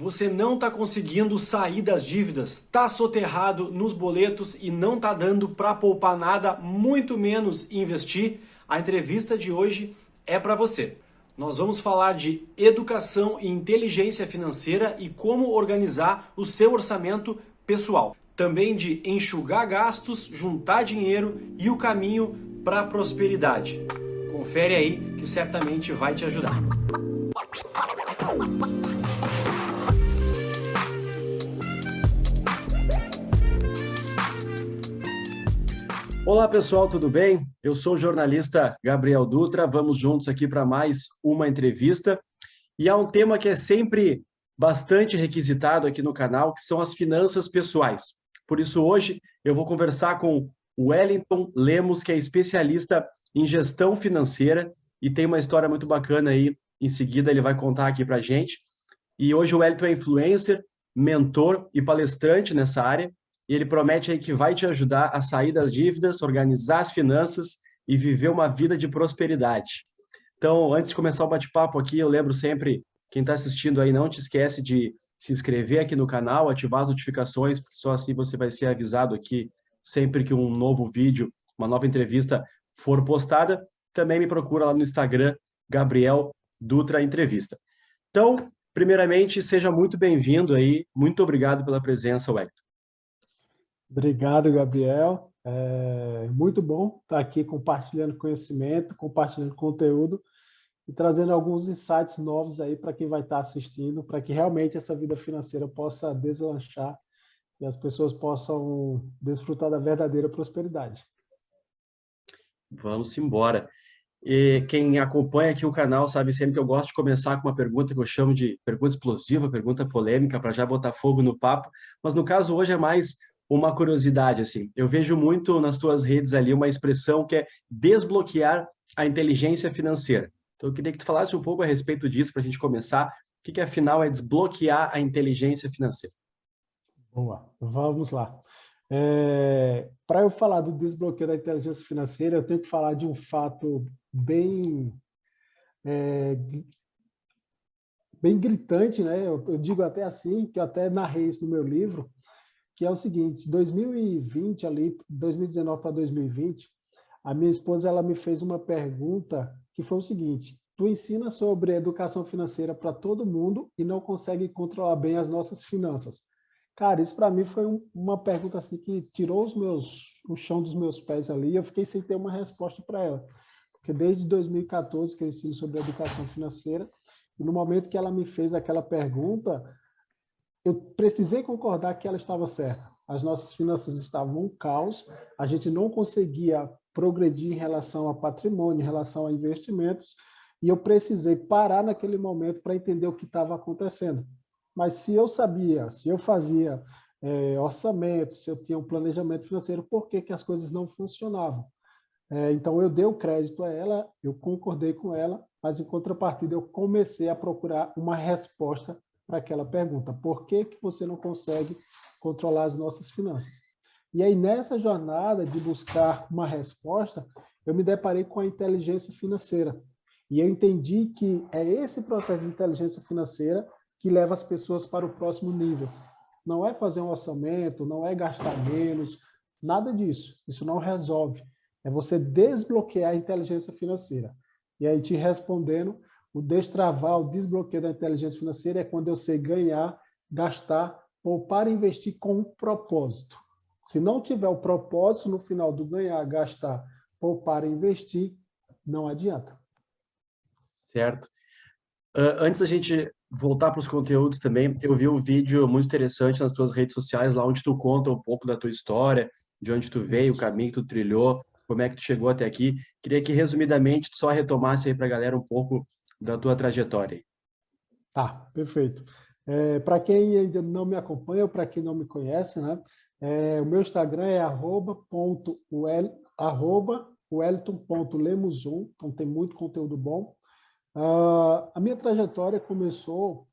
Você não está conseguindo sair das dívidas, está soterrado nos boletos e não está dando para poupar nada, muito menos investir? A entrevista de hoje é para você. Nós vamos falar de educação e inteligência financeira e como organizar o seu orçamento pessoal. Também de enxugar gastos, juntar dinheiro e o caminho para a prosperidade. Confere aí que certamente vai te ajudar. Olá pessoal, tudo bem? Eu sou o jornalista Gabriel Dutra, vamos juntos aqui para mais uma entrevista. E há um tema que é sempre bastante requisitado aqui no canal, que são as finanças pessoais. Por isso hoje eu vou conversar com o Wellington Lemos, que é especialista em gestão financeira e tem uma história muito bacana aí, em seguida ele vai contar aqui para a gente. E hoje o Wellington é influencer, mentor e palestrante nessa área, e ele promete aí que vai te ajudar a sair das dívidas, organizar as finanças e viver uma vida de prosperidade. Então, antes de começar o bate-papo aqui, eu lembro sempre, quem está assistindo aí, não te esquece de se inscrever aqui no canal, ativar as notificações, porque só assim você vai ser avisado aqui sempre que um novo vídeo, uma nova entrevista for postada. Também me procura lá no Instagram, Gabriel Dutra Entrevista. Então, primeiramente, seja muito bem-vindo aí. Muito obrigado pela presença, Wellington. Obrigado, Gabriel. É muito bom estar aqui compartilhando conhecimento, compartilhando conteúdo e trazendo alguns insights novos aí para quem vai estar assistindo, para que realmente essa vida financeira possa deslanchar e as pessoas possam desfrutar da verdadeira prosperidade. Vamos embora. E quem acompanha aqui o canal sabe sempre que eu gosto de começar com uma pergunta que eu chamo de pergunta explosiva, pergunta polêmica, para já botar fogo no papo. Mas no caso hoje é mais uma curiosidade, assim. Eu vejo muito nas tuas redes ali uma expressão que é desbloquear a inteligência financeira. Então eu queria que tu falasse um pouco a respeito disso para a gente começar. O que afinal é desbloquear a inteligência financeira? Boa, vamos lá. Para eu falar do desbloqueio da inteligência financeira, eu tenho que falar de um fato bem gritante, né? Eu digo até assim, que eu até narrei isso no meu livro, que é o seguinte: 2020 ali, 2019 para 2020, a minha esposa ela me fez uma pergunta que foi o seguinte: tu ensina sobre educação financeira para todo mundo e não consegue controlar bem as nossas finanças. Cara, isso para mim foi uma pergunta assim que tirou o chão dos meus pés ali, e eu fiquei sem ter uma resposta para ela. Porque desde 2014 que eu ensino sobre educação financeira, e no momento que ela me fez aquela pergunta, eu precisei concordar que ela estava certa. As nossas finanças estavam um caos, a gente não conseguia progredir em relação a patrimônio, em relação a investimentos, e eu precisei parar naquele momento para entender o que estava acontecendo. Mas se eu sabia, se eu fazia orçamento, se eu tinha um planejamento financeiro, por que as coisas não funcionavam? Então eu dei o crédito a ela, eu concordei com ela, mas em contrapartida eu comecei a procurar uma resposta para aquela pergunta: por que você não consegue controlar as nossas finanças? E aí, nessa jornada de buscar uma resposta, eu me deparei com a inteligência financeira. E eu entendi que é esse processo de inteligência financeira que leva as pessoas para o próximo nível. Não é fazer um orçamento, não é gastar menos, nada disso. Isso não resolve. É você desbloquear a inteligência financeira. E aí, te respondendo, o destravar, o desbloqueio da inteligência financeira é quando eu sei ganhar, gastar, poupar e investir com um propósito. Se não tiver o propósito no final do ganhar, gastar, poupar e investir, não adianta. Certo. Antes da gente voltar para os conteúdos também, eu vi um vídeo muito interessante nas tuas redes sociais, lá onde tu conta um pouco da tua história, de onde tu veio, o caminho que tu trilhou, como é que tu chegou até aqui. Queria que, resumidamente, tu só retomasse aí para a galera um pouco da tua trajetória. Tá, perfeito. Para quem ainda não me acompanha ou para quem não me conhece, né? O meu Instagram é @wellington.lemuzon, então tem muito conteúdo bom. A minha trajetória começou,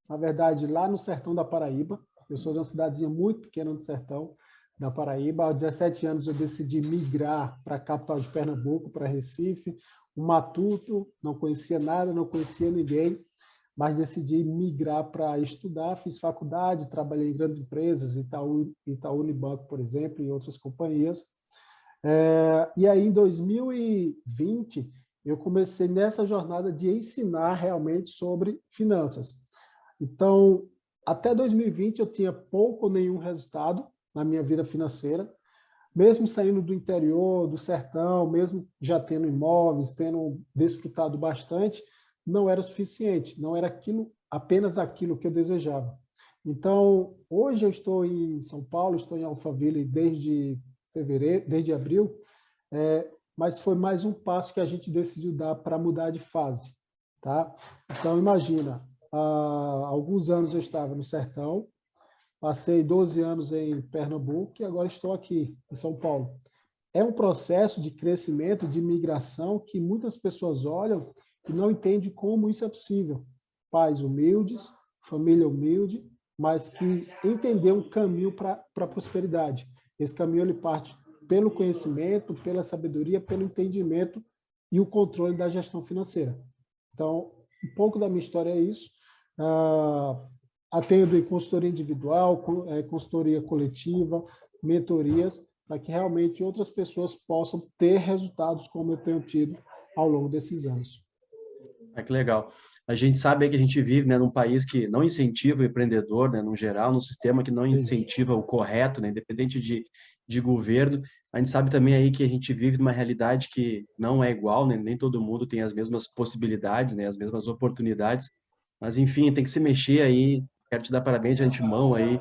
na verdade, lá no sertão da Paraíba. Eu sou de uma cidadezinha muito pequena do sertão da Paraíba. Aos 17 anos eu decidi migrar para a capital de Pernambuco, para Recife, um matuto, não conhecia nada, não conhecia ninguém. mas decidi migrar para estudar, fiz faculdade, trabalhei em grandes empresas, Itaú Unibanco, por exemplo, e outras companhias. E aí, em 2020, eu comecei nessa jornada de ensinar realmente sobre finanças. Então, até 2020, eu tinha pouco ou nenhum resultado na minha vida financeira, mesmo saindo do interior, do sertão, mesmo já tendo imóveis, tendo desfrutado bastante, não era suficiente, não era apenas aquilo que eu desejava. Então, hoje eu estou em São Paulo, estou em Alphaville desde fevereiro, desde abril, mas foi mais um passo que a gente decidiu dar para mudar de fase, tá? Então, imagina, há alguns anos eu estava no sertão, passei 12 anos em Pernambuco e agora estou aqui, em São Paulo. É um processo de crescimento, de migração, que muitas pessoas olham e não entendem como isso é possível. Pais humildes, família humilde, mas que entendeu um caminho para a prosperidade. Esse caminho ele parte pelo conhecimento, pela sabedoria, pelo entendimento e o controle da gestão financeira. Então, um pouco da minha história é isso. Atendo em consultoria individual, consultoria coletiva, mentorias, para que realmente outras pessoas possam ter resultados como eu tenho tido ao longo desses anos. Que legal. A gente sabe que a gente vive, né, num país que não incentiva o empreendedor, né, no geral, num sistema que não incentiva o correto, né, independente de governo. A gente sabe também aí que a gente vive numa realidade que não é igual, né, nem todo mundo tem as mesmas possibilidades, né, as mesmas oportunidades. Mas, enfim, tem que se mexer aí. Quero te dar parabéns de antemão aí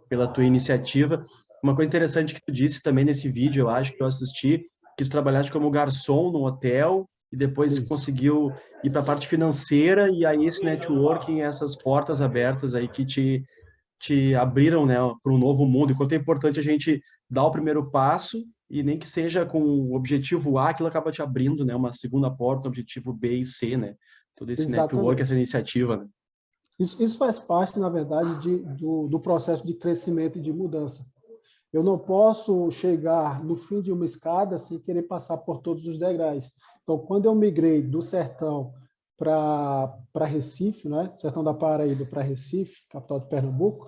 pela tua iniciativa. Uma coisa interessante que tu disse também nesse vídeo, eu acho que eu assisti, que tu trabalhaste como garçom no hotel e depois Isso. conseguiu ir para a parte financeira e aí esse networking, essas portas abertas aí que te abriram, né, para um novo mundo. E quanto é importante a gente dar o primeiro passo e nem que seja com o objetivo A, aquilo acaba te abrindo, né, uma segunda porta, objetivo B e C, né? Todo esse network, essa Exatamente. iniciativa, né? Isso faz parte, na verdade, do processo de crescimento e de mudança. Eu não posso chegar no fim de uma escada sem querer passar por todos os degraus. Então, quando eu migrei do sertão para Recife, né? Sertão da Paraíba para Recife, capital de Pernambuco,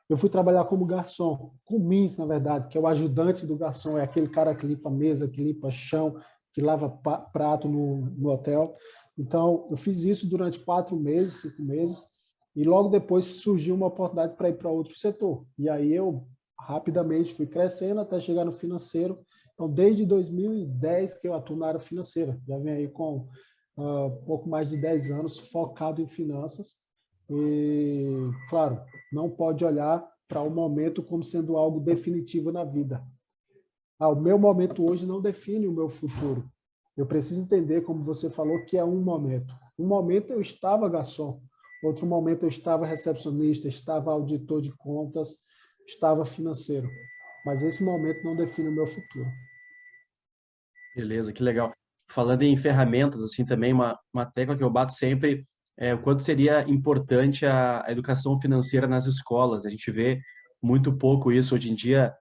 eu fui trabalhar como garçom, com Mins, na verdade, que é o ajudante do garçom, é aquele cara que limpa a mesa, que limpa chão, que lava prato no hotel. Então, eu fiz isso durante 4 meses, 5 meses, e logo depois surgiu uma oportunidade para ir para outro setor. E aí eu rapidamente fui crescendo até chegar no financeiro. Então, desde 2010 que eu atuo na área financeira. Já venho aí com pouco mais de 10 anos focado em finanças. E, claro, não pode olhar para o momento como sendo algo definitivo na vida. O meu momento hoje não define o meu futuro. Eu preciso entender, como você falou, que é um momento. Um momento eu estava garçom, outro momento eu estava recepcionista, estava auditor de contas, estava financeiro. Mas esse momento não define o meu futuro. Beleza, que legal. Falando em ferramentas, assim, também uma tecla que eu bato sempre é o quanto seria importante a educação financeira nas escolas. A gente vê muito pouco isso hoje em dia.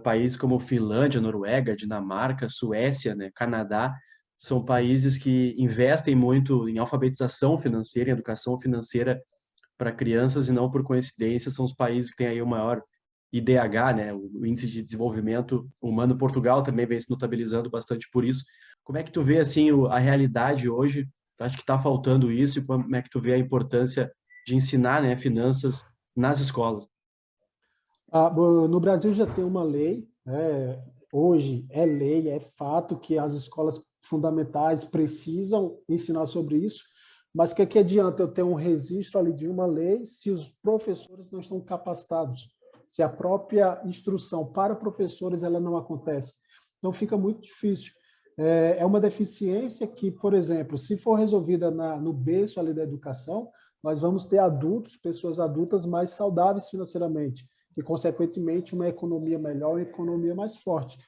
Países como Finlândia, Noruega, Dinamarca, Suécia, né, Canadá, são países que investem muito em alfabetização financeira, em educação financeira para crianças e não por coincidência são os países que têm aí o maior IDH, né, o Índice de Desenvolvimento Humano. Portugal também vem se notabilizando bastante por isso. Como é que tu vê assim a realidade hoje? Tu acha que está faltando isso e como é que tu vê a importância de ensinar, né, finanças nas escolas? No Brasil já tem uma lei, né? Hoje é lei, é fato que as escolas fundamentais precisam ensinar sobre isso, mas o que adianta eu ter um registro ali de uma lei se os professores não estão capacitados, se a própria instrução para professores ela não acontece? Então fica muito difícil. É uma deficiência que, por exemplo, se for resolvida no berço ali da educação, nós vamos ter adultos, pessoas adultas mais saudáveis financeiramente e, consequentemente, uma economia melhor, uma economia mais forte.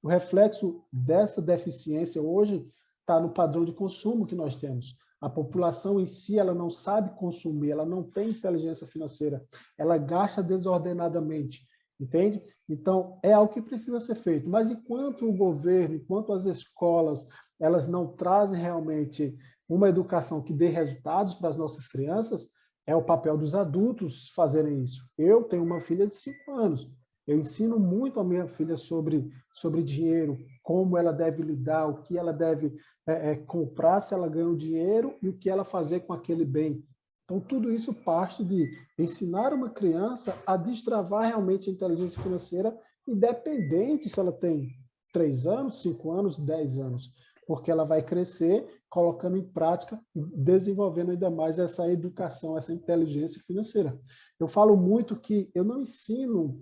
O reflexo dessa deficiência hoje está no padrão de consumo que nós temos. A população em si ela não sabe consumir, ela não tem inteligência financeira, ela gasta desordenadamente, entende? Então, é algo que precisa ser feito. Mas enquanto o governo, enquanto as escolas, elas não trazem realmente uma educação que dê resultados para as nossas crianças, é o papel dos adultos fazerem isso. Eu tenho uma filha de 5 anos. Eu ensino muito a minha filha sobre dinheiro, como ela deve lidar, o que ela deve comprar se ela ganha o dinheiro e o que ela fazer com aquele bem. Então, tudo isso parte de ensinar uma criança a destravar realmente a inteligência financeira, independente se ela tem 3 anos, 5 anos, 10 anos, porque ela vai crescer colocando em prática e desenvolvendo ainda mais essa educação, essa inteligência financeira. Eu falo muito que eu não ensino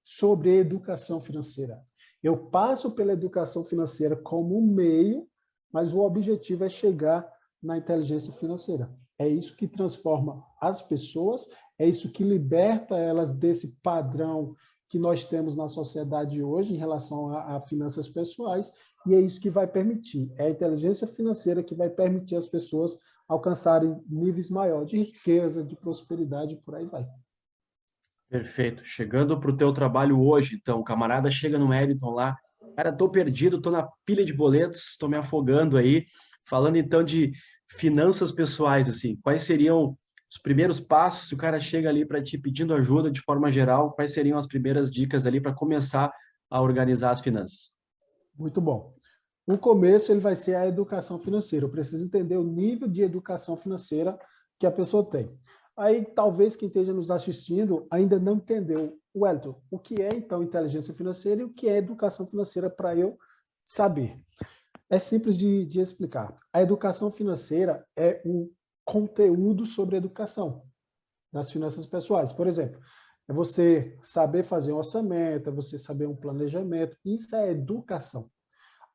sobre educação financeira. Eu passo pela educação financeira como um meio, mas o objetivo é chegar na inteligência financeira. É isso que transforma as pessoas, é isso que liberta elas desse padrão que nós temos na sociedade hoje em relação a finanças pessoais, e é isso que vai permitir. É a inteligência financeira que vai permitir as pessoas alcançarem níveis maiores de riqueza, de prosperidade, por aí vai. Perfeito. Chegando para o teu trabalho hoje, então, o camarada chega no Wellington lá, cara, tô perdido, tô na pilha de boletos, tô me afogando aí. Falando então de finanças pessoais, assim, quais seriam os primeiros passos se o cara chega ali para ti pedindo ajuda de forma geral, quais seriam as primeiras dicas ali para começar a organizar as finanças? Muito bom. O começo ele vai ser a educação financeira. Eu preciso entender o nível de educação financeira que a pessoa tem. Aí, talvez quem esteja nos assistindo ainda não entendeu, Wellington, o que é, então, inteligência financeira e o que é educação financeira para eu saber. É simples de explicar. A educação financeira é um conteúdo sobre educação das finanças pessoais. Por exemplo, é você saber fazer um orçamento, é você saber um planejamento. Isso é educação.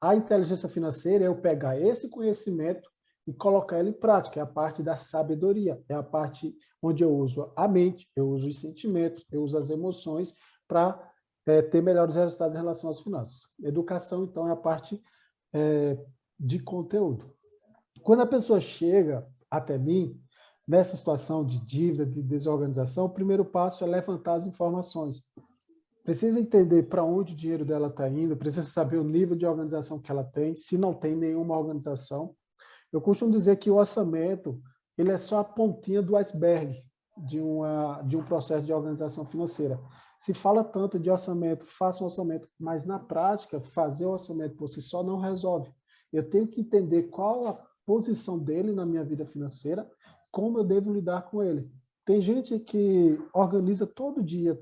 A inteligência financeira é eu pegar esse conhecimento e colocar ele em prática. É a parte da sabedoria, é a parte onde eu uso a mente, eu uso os sentimentos, eu uso as emoções para ter melhores resultados em relação às finanças. Educação, então, é a parte de conteúdo. Quando a pessoa chega até mim, nessa situação de dívida, de desorganização, o primeiro passo é levantar as informações. Precisa entender para onde o dinheiro dela está indo, precisa saber o nível de organização que ela tem, se não tem nenhuma organização. Eu costumo dizer que o orçamento ele é só a pontinha do iceberg de um processo de organização financeira. Se fala tanto de orçamento, faça um orçamento, mas na prática, fazer o orçamento por si só não resolve. Eu tenho que entender qual a posição dele na minha vida financeira, como eu devo lidar com ele. Tem gente que organiza todo dia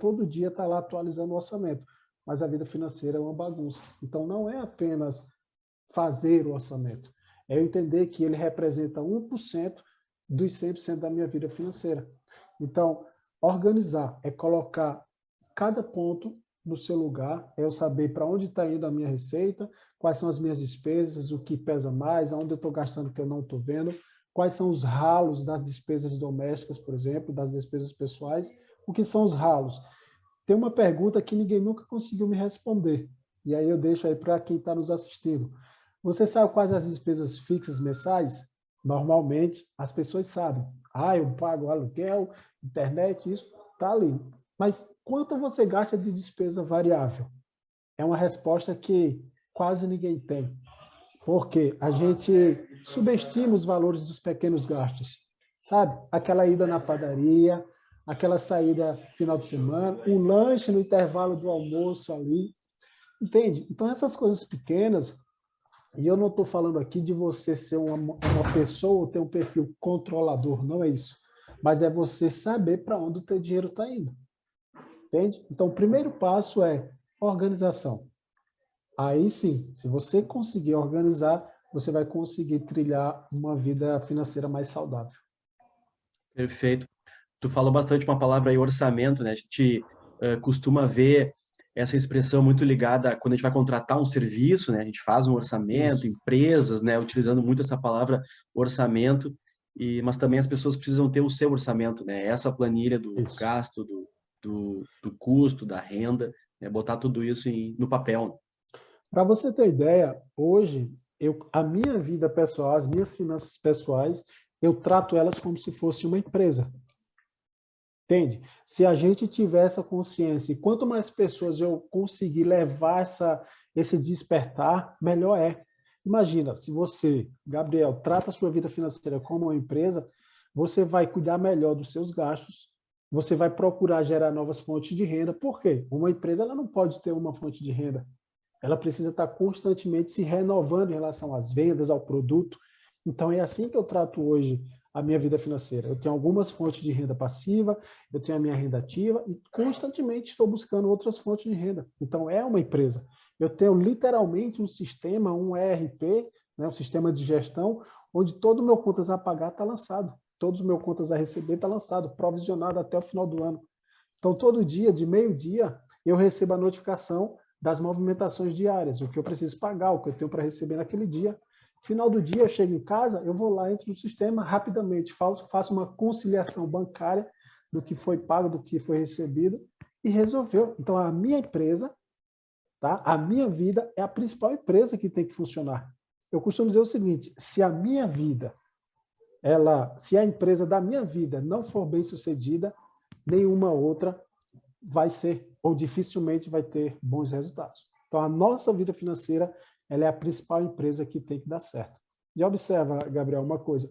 está lá atualizando o orçamento, mas a vida financeira é uma bagunça. Então, não é apenas fazer o orçamento, é eu entender que ele representa 1% dos 100% da minha vida financeira. Então, organizar é colocar cada ponto no seu lugar, é eu saber para onde está indo a minha receita, quais são as minhas despesas, o que pesa mais, aonde eu estou gastando que eu não estou vendo, quais são os ralos das despesas domésticas, por exemplo, das despesas pessoais, o que são os ralos. Tem uma pergunta que ninguém nunca conseguiu me responder, e aí eu deixo aí para quem está nos assistindo. Você sabe quais as despesas fixas mensais? Normalmente, as pessoas sabem. Eu pago aluguel, internet, isso está ali. Mas quanto você gasta de despesa variável? É uma resposta que quase ninguém tem. Porque a gente subestima os valores dos pequenos gastos. Sabe? Aquela ida na padaria, aquela saída final de semana, um lanche no intervalo do almoço ali. Entende? Então, essas coisas pequenas, e eu não estou falando aqui de você ser uma pessoa ou ter um perfil controlador, não é isso. Mas é você saber para onde o teu dinheiro está indo. Entende? Então, o primeiro passo é organização. Aí sim, se você conseguir organizar, você vai conseguir trilhar uma vida financeira mais saudável. Perfeito. Tu falou bastante uma palavra aí, orçamento, né? A gente costuma ver essa expressão muito ligada a quando a gente vai contratar um serviço, né? A gente faz um orçamento, Isso, empresas, né? Utilizando muito essa palavra orçamento, mas também as pessoas precisam ter o seu orçamento, né? Essa planilha do isso. gasto, do custo, da renda, né? Botar tudo isso no papel. Para você ter ideia, hoje, a minha vida pessoal, as minhas finanças pessoais, eu trato elas como se fosse uma empresa. Entende? Se a gente tiver essa consciência, e quanto mais pessoas eu conseguir levar esse despertar, melhor é. Imagina, se você, Gabriel, trata a sua vida financeira como uma empresa, você vai cuidar melhor dos seus gastos, você vai procurar gerar novas fontes de renda. Por quê? Uma empresa ela não pode ter uma fonte de renda. Ela precisa estar constantemente se renovando em relação às vendas, ao produto. Então, é assim que eu trato hoje a minha vida financeira. Eu tenho algumas fontes de renda passiva, eu tenho a minha renda ativa e constantemente estou buscando outras fontes de renda. Então, é uma empresa. Eu tenho literalmente um sistema, um ERP, né, um sistema de gestão, onde todo o meu contas a pagar está lançado, todos os meus contas a receber está lançado, provisionado até o final do ano. Então, todo dia, de meio-dia, eu recebo a notificação das movimentações diárias, o que eu preciso pagar, o que eu tenho para receber naquele dia. Final do dia, eu chego em casa, eu vou lá, entro no sistema, rapidamente faço uma conciliação bancária do que foi pago, do que foi recebido, e resolveu. Então, a minha empresa, tá? A minha vida é a principal empresa que tem que funcionar. Eu costumo dizer o seguinte, se a minha vida, se a empresa da minha vida não for bem sucedida, nenhuma outra vai ser, ou dificilmente vai ter bons resultados. Então, a nossa vida financeira, ela é a principal empresa que tem que dar certo. E observa, Gabriel, uma coisa.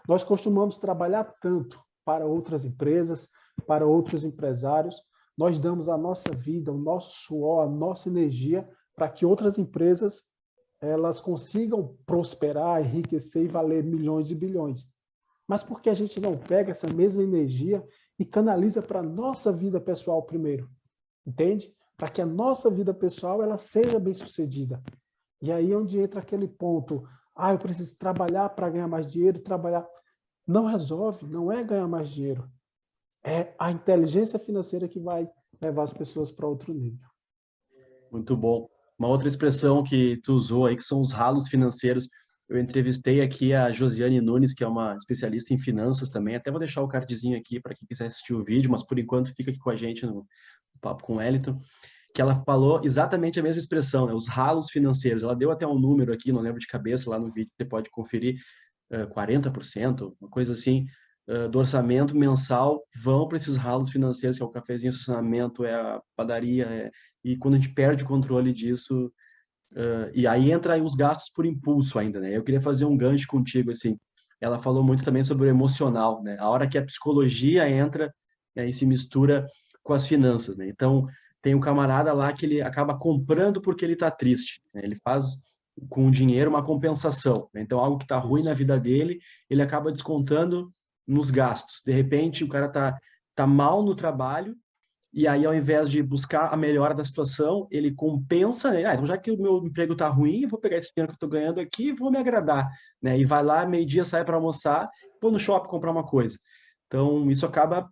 Nós costumamos trabalhar tanto para outras empresas, para outros empresários, nós damos a nossa vida, o nosso suor, a nossa energia para que outras empresas elas consigam prosperar, enriquecer e valer milhões e bilhões. Mas por que a gente não pega essa mesma energia e canaliza para a nossa vida pessoal primeiro? Entende? Para que a nossa vida pessoal ela seja bem-sucedida. E aí é onde entra aquele ponto, eu preciso trabalhar para ganhar mais dinheiro, trabalhar. Não resolve, não é ganhar mais dinheiro. É a inteligência financeira que vai levar as pessoas para outro nível. Muito bom. Uma outra expressão que tu usou aí, que são os ralos financeiros. Eu entrevistei aqui a Josiane Nunes, que é uma especialista em finanças também. Até vou deixar o cardzinho aqui para quem quiser assistir o vídeo, mas por enquanto fica aqui com a gente no Papo com o Wellington, que ela falou exatamente a mesma expressão, né? Os ralos financeiros. Ela deu até um número aqui, não lembro de cabeça, lá no vídeo, você pode conferir, 40%, uma coisa assim, do orçamento mensal vão para esses ralos financeiros, que é o cafezinho, o estacionamento, é a padaria, e quando a gente perde o controle disso, e aí entra aí os gastos por impulso ainda, né? Eu queria fazer um gancho contigo, assim, ela falou muito também sobre o emocional, né? A hora que a psicologia entra, e se mistura com as finanças, né? Então, tem um camarada lá que ele acaba comprando porque ele está triste, né? Ele faz com o dinheiro uma compensação, né? Então, algo que está ruim na vida dele, ele acaba descontando nos gastos. De repente, o cara tá mal no trabalho, e aí, ao invés de buscar a melhora da situação, ele compensa, né? Então já que o meu emprego tá ruim, eu vou pegar esse dinheiro que eu tô ganhando aqui e vou me agradar, né? E vai lá, meio-dia, sai para almoçar, vou no shopping comprar uma coisa. Então, isso acaba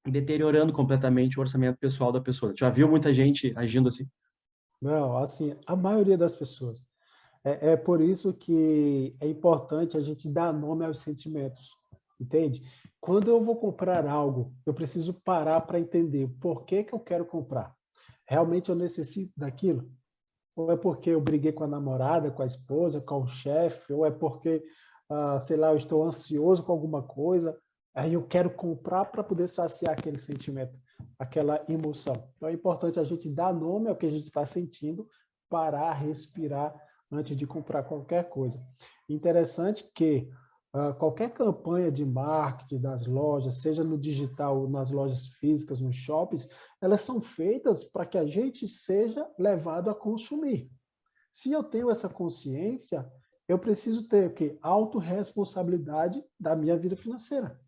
deteriorando completamente o orçamento pessoal da pessoa. Já viu muita gente agindo assim? Não, assim, a maioria das pessoas. É por isso que é importante a gente dar nome aos sentimentos, entende? Quando eu vou comprar algo, eu preciso parar para entender por que que eu quero comprar. Realmente eu necessito daquilo? Ou é porque eu briguei com a namorada, com a esposa, com o chefe, ou é porque, sei lá, eu estou ansioso com alguma coisa, aí eu quero comprar para poder saciar aquele sentimento, aquela emoção. Então é importante a gente dar nome ao que a gente está sentindo, parar, respirar antes de comprar qualquer coisa. Interessante que qualquer campanha de marketing das lojas, seja no digital ou nas lojas físicas, nos shoppings, elas são feitas para que a gente seja levado a consumir. Se eu tenho essa consciência, eu preciso ter o quê? Autorresponsabilidade da minha vida financeira.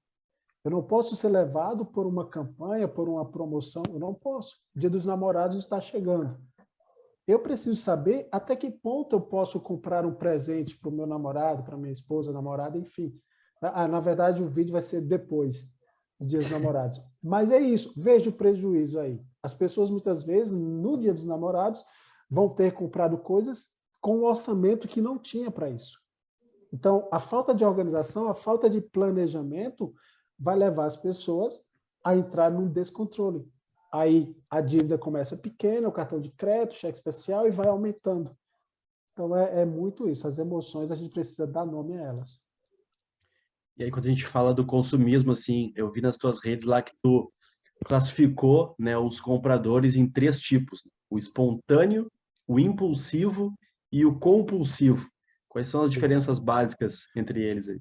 Eu não posso ser levado por uma campanha, por uma promoção, eu não posso. O Dia dos Namorados está chegando. Eu preciso saber até que ponto eu posso comprar um presente para o meu namorado, para minha esposa, namorada, enfim. Na verdade, o vídeo vai ser depois dos Dias dos Namorados. Mas é isso, veja o prejuízo aí. As pessoas, muitas vezes, no Dia dos Namorados, vão ter comprado coisas com um orçamento que não tinha para isso. Então, a falta de organização, a falta de planejamento vai levar as pessoas a entrar num descontrole. Aí a dívida começa pequena, o cartão de crédito, cheque especial e vai aumentando. Então é muito isso, as emoções a gente precisa dar nome a elas. E aí, quando a gente fala do consumismo, assim, eu vi nas tuas redes lá que tu classificou, né, os compradores em 3 tipos: o espontâneo, o impulsivo e o compulsivo. Quais são as diferenças básicas entre eles aí?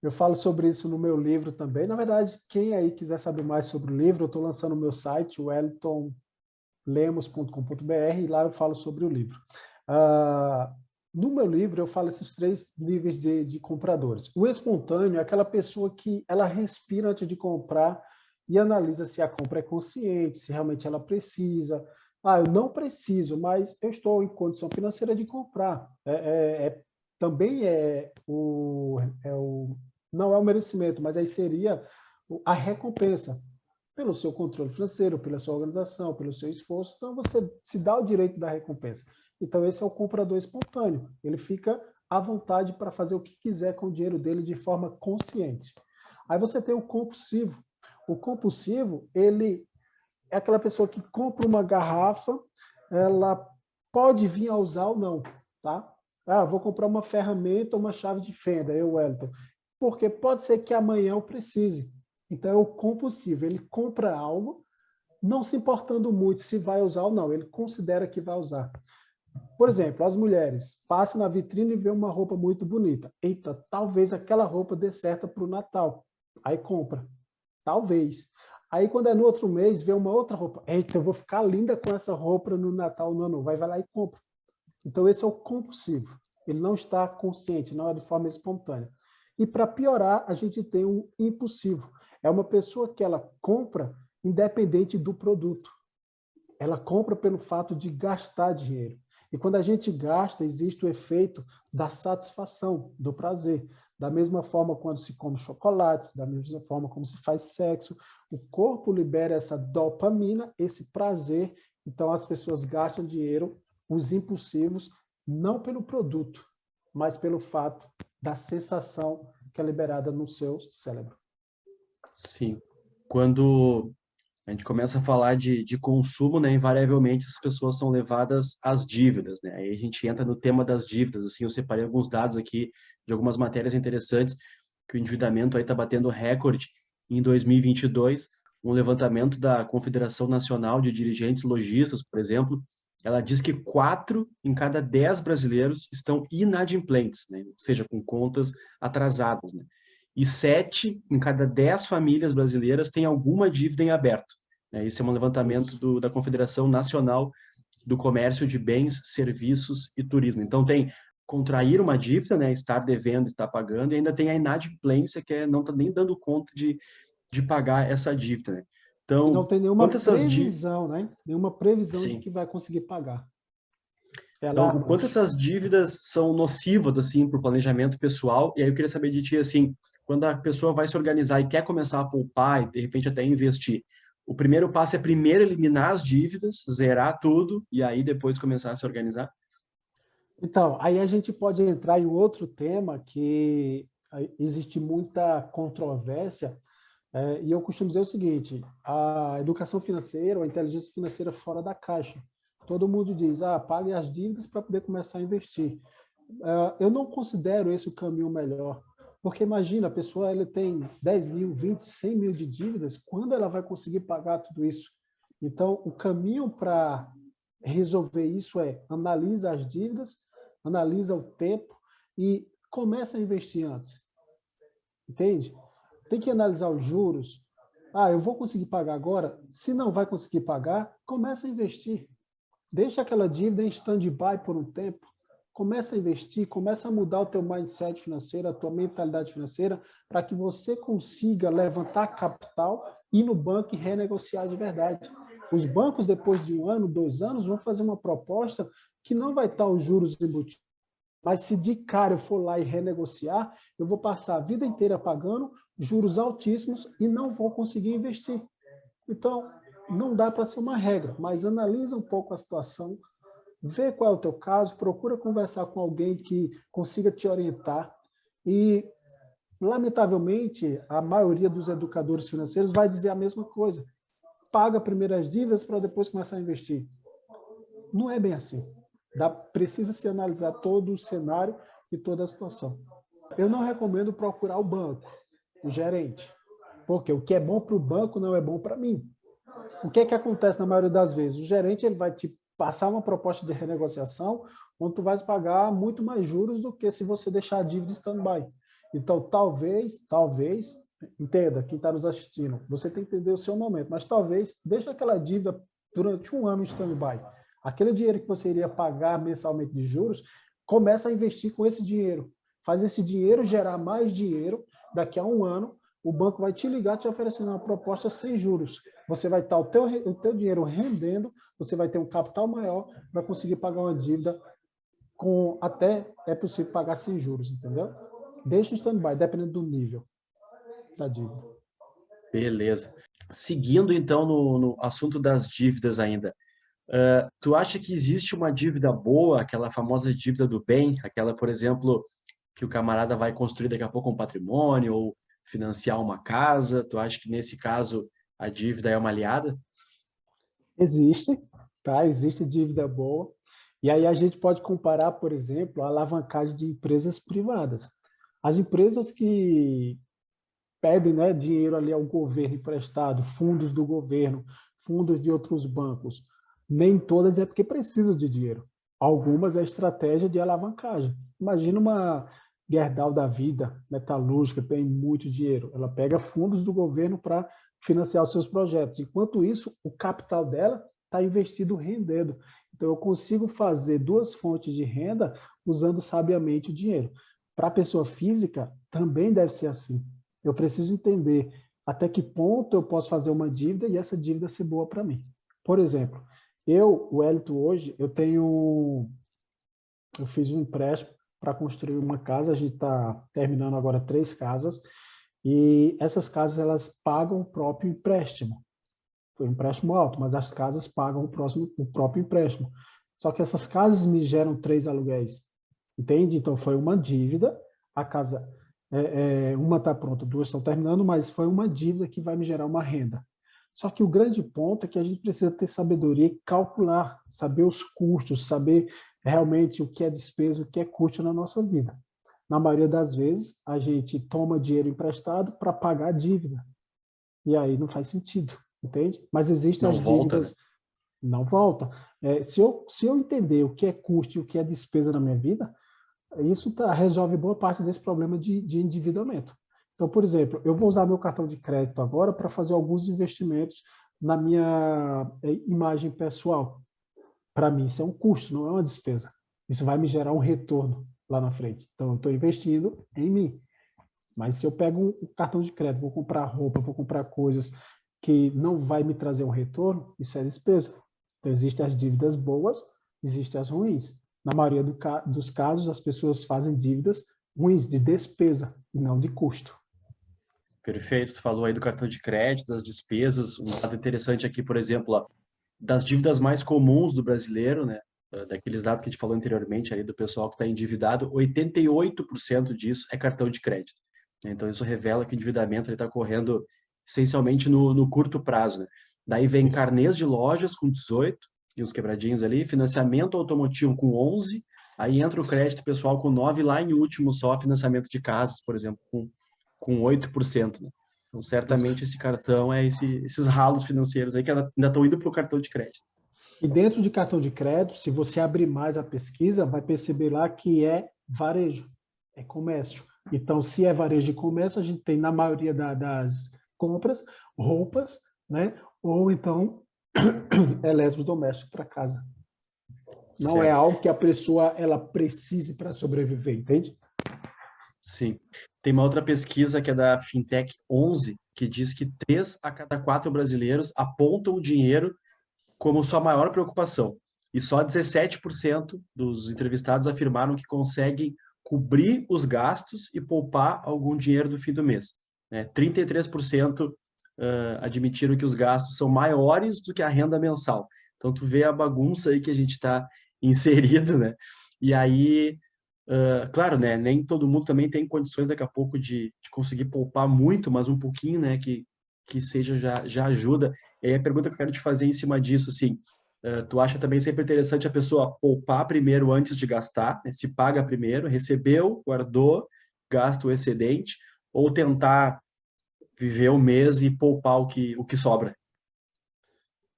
Eu falo sobre isso no meu livro também. Na verdade, quem aí quiser saber mais sobre o livro, eu estou lançando o meu site, wellingtonlemos.com.br, e lá eu falo sobre o livro. No meu livro, eu falo esses 3 níveis de compradores. O espontâneo é aquela pessoa que ela respira antes de comprar e analisa se a compra é consciente, se realmente ela precisa. Eu não preciso, mas eu estou em condição financeira de comprar. Também não é o merecimento, mas aí seria a recompensa pelo seu controle financeiro, pela sua organização, pelo seu esforço. Então, você se dá o direito da recompensa. Então, esse é o comprador espontâneo. Ele fica à vontade para fazer o que quiser com o dinheiro dele de forma consciente. Aí você tem o compulsivo. O compulsivo, ele é aquela pessoa que compra uma garrafa, ela pode vir a usar ou não, tá? Vou comprar uma ferramenta, uma chave de fenda, Wellington, porque pode ser que amanhã eu precise. Então, é o compulsivo. Ele compra algo, não se importando muito se vai usar ou não. Ele considera que vai usar. Por exemplo, as mulheres passam na vitrine e vê uma roupa muito bonita. Eita, talvez aquela roupa dê certo para o Natal. Aí compra. Talvez. Aí, quando é no outro mês, vê uma outra roupa. Eita, eu vou ficar linda com essa roupa no Natal, no ano. Vai lá e compra. Então, esse é o compulsivo. Ele não está consciente, não é de forma espontânea. E, para piorar, a gente tem um impulsivo. É uma pessoa que ela compra independente do produto. Ela compra pelo fato de gastar dinheiro. E quando a gente gasta, existe o efeito da satisfação, do prazer. Da mesma forma quando se come chocolate, da mesma forma como se faz sexo, o corpo libera essa dopamina, esse prazer. Então as pessoas gastam dinheiro, os impulsivos, não pelo produto, mas pelo fato da sensação que é liberada no seu cérebro. Sim. Quando a gente começa a falar de consumo, né, invariavelmente as pessoas são levadas às dívidas, né? Aí a gente entra no tema das dívidas, assim, eu separei alguns dados aqui de algumas matérias interessantes, que o endividamento aí está batendo recorde em 2022, um levantamento da Confederação Nacional de Dirigentes Lojistas, por exemplo, ela diz que 4 em cada 10 brasileiros estão inadimplentes, né? Ou seja, com contas atrasadas, né? E 7 em cada 10 famílias brasileiras têm alguma dívida em aberto, né? Esse é um levantamento da Confederação Nacional do Comércio de Bens, Serviços e Turismo. Então, tem contrair uma dívida, né? Estar devendo, estar pagando, e ainda tem a inadimplência, que não está nem dando conta de pagar essa dívida, né? E não Então, tem nenhuma quanto essas dívidas... previsão, né? Nenhuma previsão de Sim. que vai conseguir pagar. É Então, o quanto alarmante. essas dívidas são nocivas, assim, para o planejamento pessoal, e aí eu queria saber de ti, assim, quando a pessoa vai se organizar e quer começar a poupar e, de repente, até investir, o primeiro passo é primeiro eliminar as dívidas, zerar tudo, e aí depois começar a se organizar? Então, aí a gente pode entrar em outro tema que existe muita controvérsia, e eu costumo dizer o seguinte: a educação financeira, ou a inteligência financeira fora da caixa. Todo mundo diz, pague as dívidas para poder começar a investir. Eu não considero esse o caminho melhor, porque imagina, a pessoa ela tem 10 mil, 20, 100 mil de dívidas, quando ela vai conseguir pagar tudo isso? Então, o caminho para resolver isso é analisa as dívidas, analisa o tempo e começa a investir antes. Entende? Tem que analisar os juros. Eu vou conseguir pagar agora? Se não vai conseguir pagar, começa a investir. Deixa aquela dívida em stand-by por um tempo. Começa a investir, começa a mudar o teu mindset financeiro, a tua mentalidade financeira, para que você consiga levantar capital, ir no banco e renegociar de verdade. Os bancos, depois de 1 ano, 2 anos, vão fazer uma proposta que não vai estar os juros embutidos. Mas se de cara eu for lá e renegociar, eu vou passar a vida inteira pagando juros altíssimos e não vou conseguir investir. Então, não dá para ser uma regra, mas analisa um pouco a situação, vê qual é o teu caso, procura conversar com alguém que consiga te orientar e, lamentavelmente, a maioria dos educadores financeiros vai dizer a mesma coisa. Paga primeiro as dívidas para depois começar a investir. Não é bem assim. Precisa se analisar todo o cenário e toda a situação. Eu não recomendo procurar o banco, o gerente, porque o que é bom para o banco não é bom para mim. O que é que acontece na maioria das vezes? O gerente ele vai te passar uma proposta de renegociação onde tu vais pagar muito mais juros do que se você deixar a dívida em stand-by. Então, talvez, entenda, quem está nos assistindo, você tem que entender o seu momento, mas talvez deixe aquela dívida durante um ano em stand-by. Aquele dinheiro que você iria pagar mensalmente de juros, começa a investir com esse dinheiro. Faz esse dinheiro gerar mais dinheiro. Daqui a um ano, o banco vai te ligar te oferecendo uma proposta sem juros. Você vai estar o teu dinheiro rendendo, você vai ter um capital maior, vai conseguir pagar uma dívida com até é possível pagar sem juros, entendeu? Deixa em stand-by, dependendo do nível da dívida. Beleza. Seguindo, então, no assunto das dívidas ainda. Tu acha que existe uma dívida boa, aquela famosa dívida do bem, aquela, por exemplo, que o camarada vai construir daqui a pouco um patrimônio ou financiar uma casa? Tu acha que nesse caso a dívida é uma aliada? Existe, tá? Existe dívida boa. E aí a gente pode comparar, por exemplo, a alavancagem de empresas privadas. As empresas que pedem, né, dinheiro ali ao governo emprestado, fundos do governo, fundos de outros bancos, nem todas é porque precisam de dinheiro. Algumas é estratégia de alavancagem. Imagina uma Gerdau da vida, metalúrgica, tem muito dinheiro. Ela pega fundos do governo para financiar os seus projetos. Enquanto isso, o capital dela está investido rendendo. Então, eu consigo fazer duas fontes de renda usando sabiamente o dinheiro. Para a pessoa física, também deve ser assim. Eu preciso entender até que ponto eu posso fazer uma dívida e essa dívida ser boa para mim. Por exemplo, o Wellington, hoje, eu fiz um empréstimo para construir uma casa, a gente está terminando agora 3 casas, e essas casas elas pagam o próprio empréstimo. Foi um empréstimo alto, mas as casas pagam o próprio empréstimo. Só que essas casas me geram 3 aluguéis, entende? Então foi uma dívida, a casa, uma está pronta, 2 estão terminando, mas foi uma dívida que vai me gerar uma renda. Só que o grande ponto é que a gente precisa ter sabedoria e calcular, saber os custos, saber realmente o que é despesa, o que é custo na nossa vida. Na maioria das vezes, a gente toma dinheiro emprestado para pagar a dívida. E aí não faz sentido, entende? Mas existem Não as volta, né? dívidas, não volta. Se eu entender o que é custo e o que é despesa na minha vida, isso resolve boa parte desse problema de endividamento. Então, por exemplo, eu vou usar meu cartão de crédito agora para fazer alguns investimentos na minha imagem pessoal. Para mim, isso é um custo, não é uma despesa. Isso vai me gerar um retorno lá na frente. Então, eu estou investindo em mim. Mas se eu pego um cartão de crédito, vou comprar roupa, vou comprar coisas que não vai me trazer um retorno, isso é despesa. Então, existem as dívidas boas, existem as ruins. Na maioria dos casos, as pessoas fazem dívidas ruins de despesa e não de custo. Perfeito. Tu falou aí do cartão de crédito, das despesas. Um dado interessante aqui, por exemplo, ó, das dívidas mais comuns do brasileiro, né? Daqueles dados que a gente falou anteriormente ali do pessoal que está endividado, 88% disso é cartão de crédito. Então isso revela que o endividamento está correndo essencialmente no curto prazo, né? Daí vem carnês de lojas com 18 e uns quebradinhos ali, financiamento automotivo com 11, aí entra o crédito pessoal com 9 lá em último só financiamento de casas, por exemplo, com 8%, né? Então certamente esse cartão esses ralos financeiros aí que ainda estão indo para o cartão de crédito. E dentro de cartão de crédito, se você abrir mais a pesquisa, vai perceber lá que é varejo, é comércio. Então, se é varejo e comércio, a gente tem na maioria das compras, roupas, né? Ou então eletrodoméstico para casa. Não é Certo. algo que a pessoa ela precise para sobreviver, entende? Sim. Tem uma outra pesquisa que é da Fintech 11, que diz que 3 a cada 4 brasileiros apontam o dinheiro como sua maior preocupação. E só 17% dos entrevistados afirmaram que conseguem cobrir os gastos e poupar algum dinheiro do fim do mês, né? 33% admitiram que os gastos são maiores do que a renda mensal. Então, tu vê a bagunça aí que a gente está inserido, né? E aí, claro, né? Nem todo mundo também tem condições daqui a pouco de conseguir poupar muito, mas um pouquinho, né? Que seja já ajuda. E aí a pergunta que eu quero te fazer em cima disso, assim, tu acha também sempre interessante a pessoa poupar primeiro antes de gastar, né? Se paga primeiro, recebeu, guardou, gasta o excedente, ou tentar viver o mês e poupar o que sobra?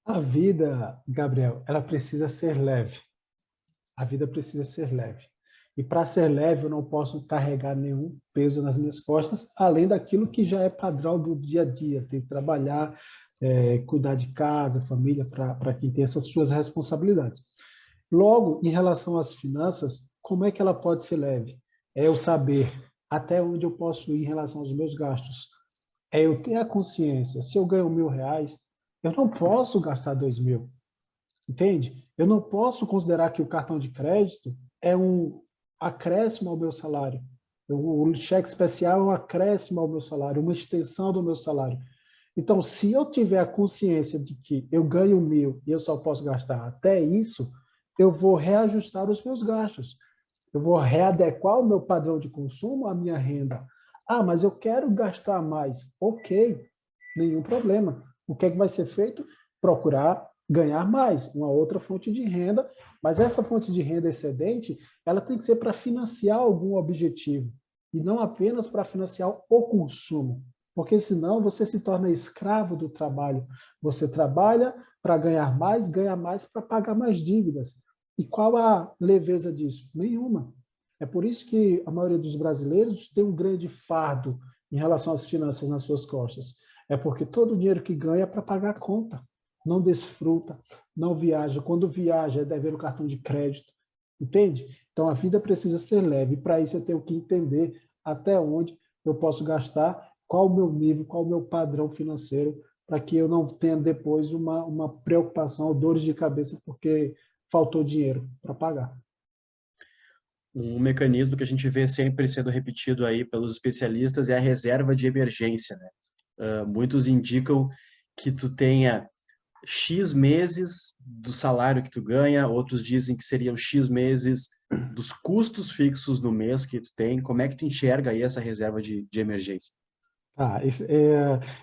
A vida, Gabriel, ela precisa ser leve. A vida precisa ser leve. E para ser leve, eu não posso carregar nenhum peso nas minhas costas, além daquilo que já é padrão do dia a dia. Tem que trabalhar, cuidar de casa, família, para quem tem essas suas responsabilidades. Logo, em relação às finanças, como é que ela pode ser leve? É eu saber até onde eu posso ir em relação aos meus gastos. É eu ter a consciência, se eu ganho R$ 1.000, eu não posso gastar 2.000. Entende? Eu não posso considerar que o cartão de crédito é um acréscimo ao meu salário. O cheque especial é um acréscimo ao meu salário, uma extensão do meu salário. Então, se eu tiver a consciência de que eu ganho 1.000 e eu só posso gastar até isso, eu vou reajustar os meus gastos. Eu vou readequar o meu padrão de consumo à minha renda. Ah, mas eu quero gastar mais. Ok, nenhum problema. O que é que vai ser feito? Procurar ganhar mais, uma outra fonte de renda, mas essa fonte de renda excedente, ela tem que ser para financiar algum objetivo, e não apenas para financiar o consumo, porque senão você se torna escravo do trabalho. Você trabalha para ganhar mais para pagar mais dívidas. E qual a leveza disso? Nenhuma. É por isso que a maioria dos brasileiros tem um grande fardo em relação às finanças nas suas costas. É porque todo o dinheiro que ganha é para pagar a conta. Não desfruta, não viaja. Quando viaja, é dever o cartão de crédito. Entende? Então, a vida precisa ser leve. Para isso, eu tenho que entender até onde eu posso gastar, qual o meu nível, qual o meu padrão financeiro, para que eu não tenha depois uma preocupação ou dores de cabeça porque faltou dinheiro para pagar. Um mecanismo que a gente vê sempre sendo repetido aí pelos especialistas é a reserva de emergência, né? Muitos indicam que tu tenha X meses do salário que tu ganha, outros dizem que seriam X meses dos custos fixos no mês que tu tem. Como é que tu enxerga aí essa reserva de emergência?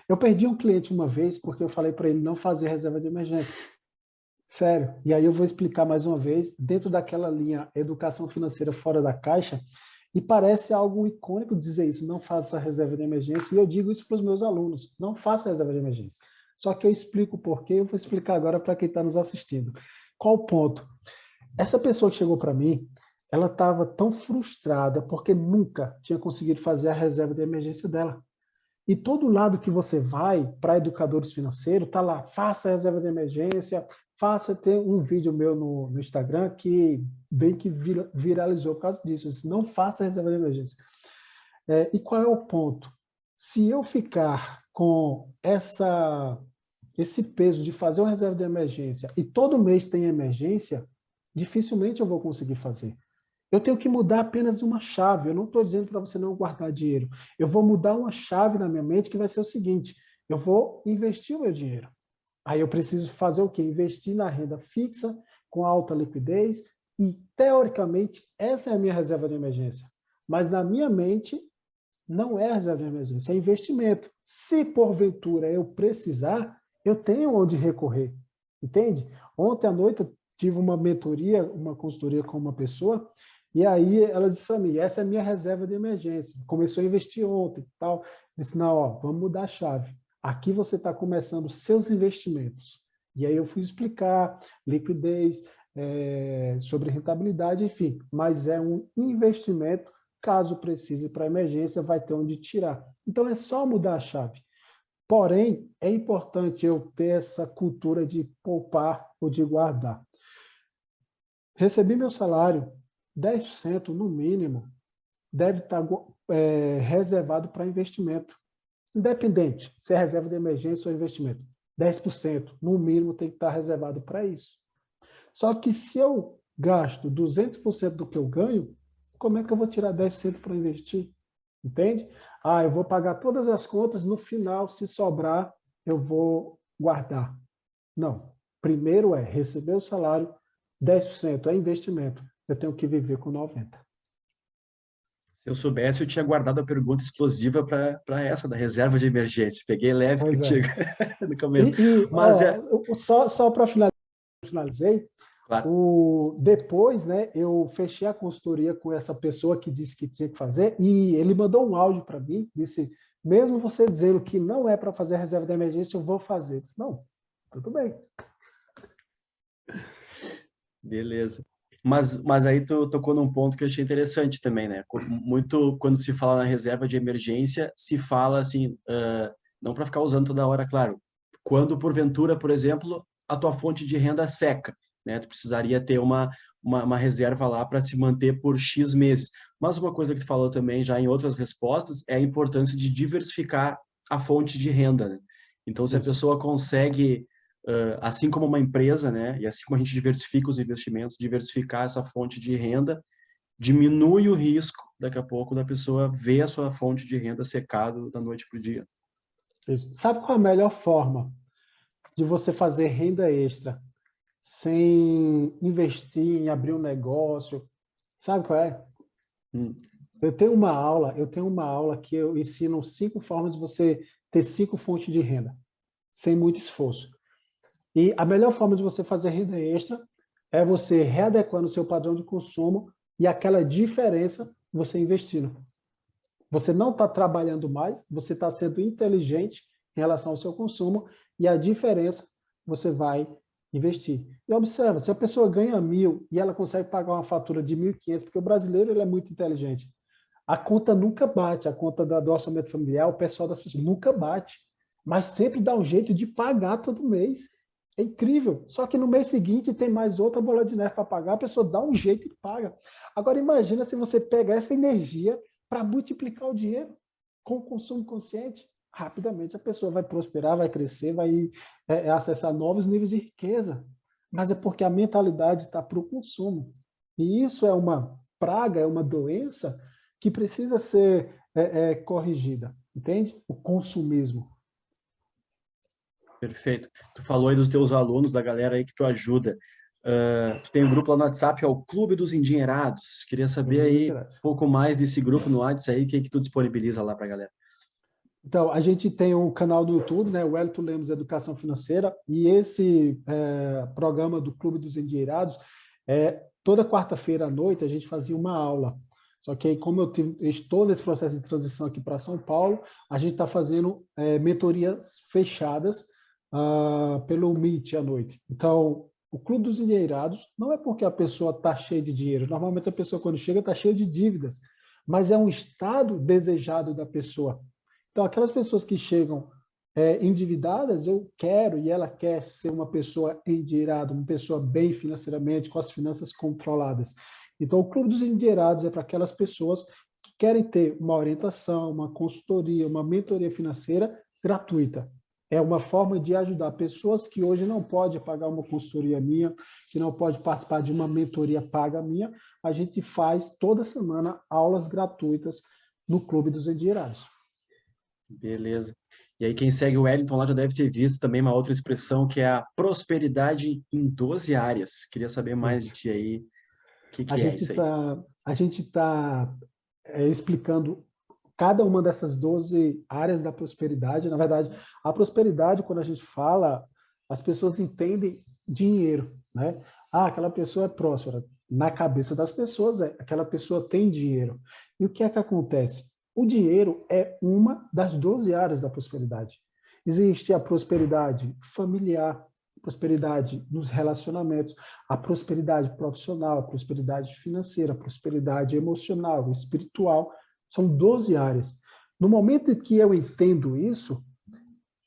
Eu perdi um cliente uma vez porque eu falei para ele não fazer reserva de emergência. Sério. E aí eu vou explicar mais uma vez, dentro daquela linha educação financeira fora da caixa, e parece algo icônico dizer isso, não faça reserva de emergência, e eu digo isso para os meus alunos, não faça reserva de emergência. Só que eu explico o porquê, eu vou explicar agora para quem está nos assistindo. Qual o ponto? Essa pessoa que chegou para mim, ela estava tão frustrada porque nunca tinha conseguido fazer a reserva de emergência dela. E todo lado que você vai para educadores financeiros, tá lá, faça a reserva de emergência, faça ter um vídeo meu no Instagram que bem que viralizou por causa disso. Não faça a reserva de emergência. E qual é o ponto? Se eu ficar com esse peso de fazer uma reserva de emergência e todo mês tem emergência, dificilmente eu vou conseguir fazer. Eu tenho que mudar apenas uma chave. Eu não estou dizendo para você não guardar dinheiro. Eu vou mudar uma chave na minha mente que vai ser o seguinte: eu vou investir o meu dinheiro. Aí eu preciso fazer o quê? Investir na renda fixa, com alta liquidez, e, teoricamente, essa é a minha reserva de emergência. Mas na minha mente, não é reserva de emergência, é investimento. Se, porventura, eu precisar, eu tenho onde recorrer. Entende? Ontem à noite eu tive uma mentoria, uma consultoria com uma pessoa, e aí ela disse para mim, essa é a minha reserva de emergência. Começou a investir ontem e tal. Disse, não, ó, vamos mudar a chave. Aqui você está começando seus investimentos. E aí eu fui explicar liquidez, sobre rentabilidade, enfim. Mas é um investimento, caso precise para emergência, vai ter onde tirar. Então é só mudar a chave. Porém, é importante eu ter essa cultura de poupar ou de guardar. Recebi meu salário, 10% no mínimo deve estar reservado para investimento. Independente se é reserva de emergência ou investimento. 10% no mínimo tem que estar reservado para isso. Só que se eu gasto 200% do que eu ganho, como é que eu vou tirar 10% para investir? Entende? Ah, eu vou pagar todas as contas, no final, se sobrar, eu vou guardar. Não. Primeiro é receber o salário, 10% é investimento. Eu tenho que viver com 90%. Se eu soubesse, eu tinha guardado a pergunta explosiva para essa, da reserva de emergência. Peguei leve Pois contigo é. no começo. Mas é. Só para finalizei, Claro. depois, né, eu fechei a consultoria com essa pessoa que disse que tinha que fazer, e ele mandou um áudio para mim, disse, mesmo você dizendo que não é para fazer a reserva de emergência, eu vou fazer. Eu disse, não, tudo bem. Beleza. Mas aí tu tocou num ponto que eu achei interessante também, né? Muito quando se fala na reserva de emergência, se fala assim, não para ficar usando toda hora, claro. Quando porventura, por exemplo, a tua fonte de renda seca, né? Tu precisaria ter uma reserva lá para se manter por X meses. Mas uma coisa que tu falou também já em outras respostas é a importância de diversificar a fonte de renda, né? Então, se a Isso. pessoa consegue assim como uma empresa, né, e assim como a gente diversifica os investimentos, diversificar essa fonte de renda, diminui o risco, daqui a pouco, da pessoa ver a sua fonte de renda secado da noite para o dia. Isso. Sabe qual é a melhor forma de você fazer renda extra sem investir em abrir um negócio? Sabe qual é? Hum, Eu tenho uma aula que eu ensino 5 formas de você ter 5 fontes de renda, sem muito esforço. E a melhor forma de você fazer renda extra é você readequando o seu padrão de consumo e aquela diferença você investindo. Você não está trabalhando mais, você está sendo inteligente em relação ao seu consumo e a diferença você vai investir. E observa, se a pessoa ganha 1.000 e ela consegue pagar uma fatura de 1.500, porque o brasileiro ele é muito inteligente, a conta nunca bate, a conta do orçamento familiar, o pessoal das pessoas nunca bate, mas sempre dá um jeito de pagar todo mês. É incrível. Só que no mês seguinte tem mais outra bola de neve para pagar, a pessoa dá um jeito e paga. Agora imagina se você pega essa energia para multiplicar o dinheiro com o consumo consciente. Rapidamente a pessoa vai prosperar, vai crescer, vai acessar novos níveis de riqueza. Mas é porque a mentalidade está para o consumo. E isso é uma praga, é uma doença que precisa ser corrigida, entende? O consumismo. perfeito. Tu falou aí dos teus alunos, da galera aí que tu ajuda. Tu tem um grupo lá no WhatsApp, é o Clube dos Endinheirados. Queria saber Clube dos aí um Empresários. pouco mais desse grupo no WhatsApp aí, o que que tu disponibiliza lá pra galera? Então, a gente tem um canal do YouTube, né, o Wellington Lemos Educação Financeira, e esse programa do Clube dos Endinheirados, toda quarta-feira à noite a gente fazia uma aula. Só que aí, como estou nesse processo de transição aqui para São Paulo, a gente está fazendo mentorias fechadas pelo Meet à noite. Então, o Clube dos Endinheirados não é porque a pessoa está cheia de dinheiro. Normalmente a pessoa, quando chega, está cheia de dívidas, mas é um estado desejado da pessoa. Então, aquelas pessoas que chegam endividadas, eu quero e ela quer ser uma pessoa endinheirada, uma pessoa bem financeiramente, com as finanças controladas. Então, o Clube dos Endinheirados é para aquelas pessoas que querem ter uma orientação, uma consultoria, uma mentoria financeira gratuita. É uma forma de ajudar pessoas que hoje não podem pagar uma consultoria minha, que não pode participar de uma mentoria paga minha. A gente faz toda semana aulas gratuitas no Clube dos Endinheirados. Beleza. E aí, quem segue o Wellington lá já deve ter visto também uma outra expressão que é a prosperidade em 12 áreas. Queria saber mais de Isso. ti aí. O que A que é gente isso aí? está a gente tá explicando cada uma dessas 12 áreas da prosperidade. Na verdade, a prosperidade, quando a gente fala, as pessoas entendem dinheiro, né? Ah, aquela pessoa é próspera. Na cabeça das pessoas, aquela pessoa tem dinheiro. E o que é que acontece? O dinheiro é uma das 12 áreas da prosperidade. Existe a prosperidade familiar, prosperidade nos relacionamentos, a prosperidade profissional, a prosperidade financeira, a prosperidade emocional, espiritual. São 12 áreas. No momento em que eu entendo isso,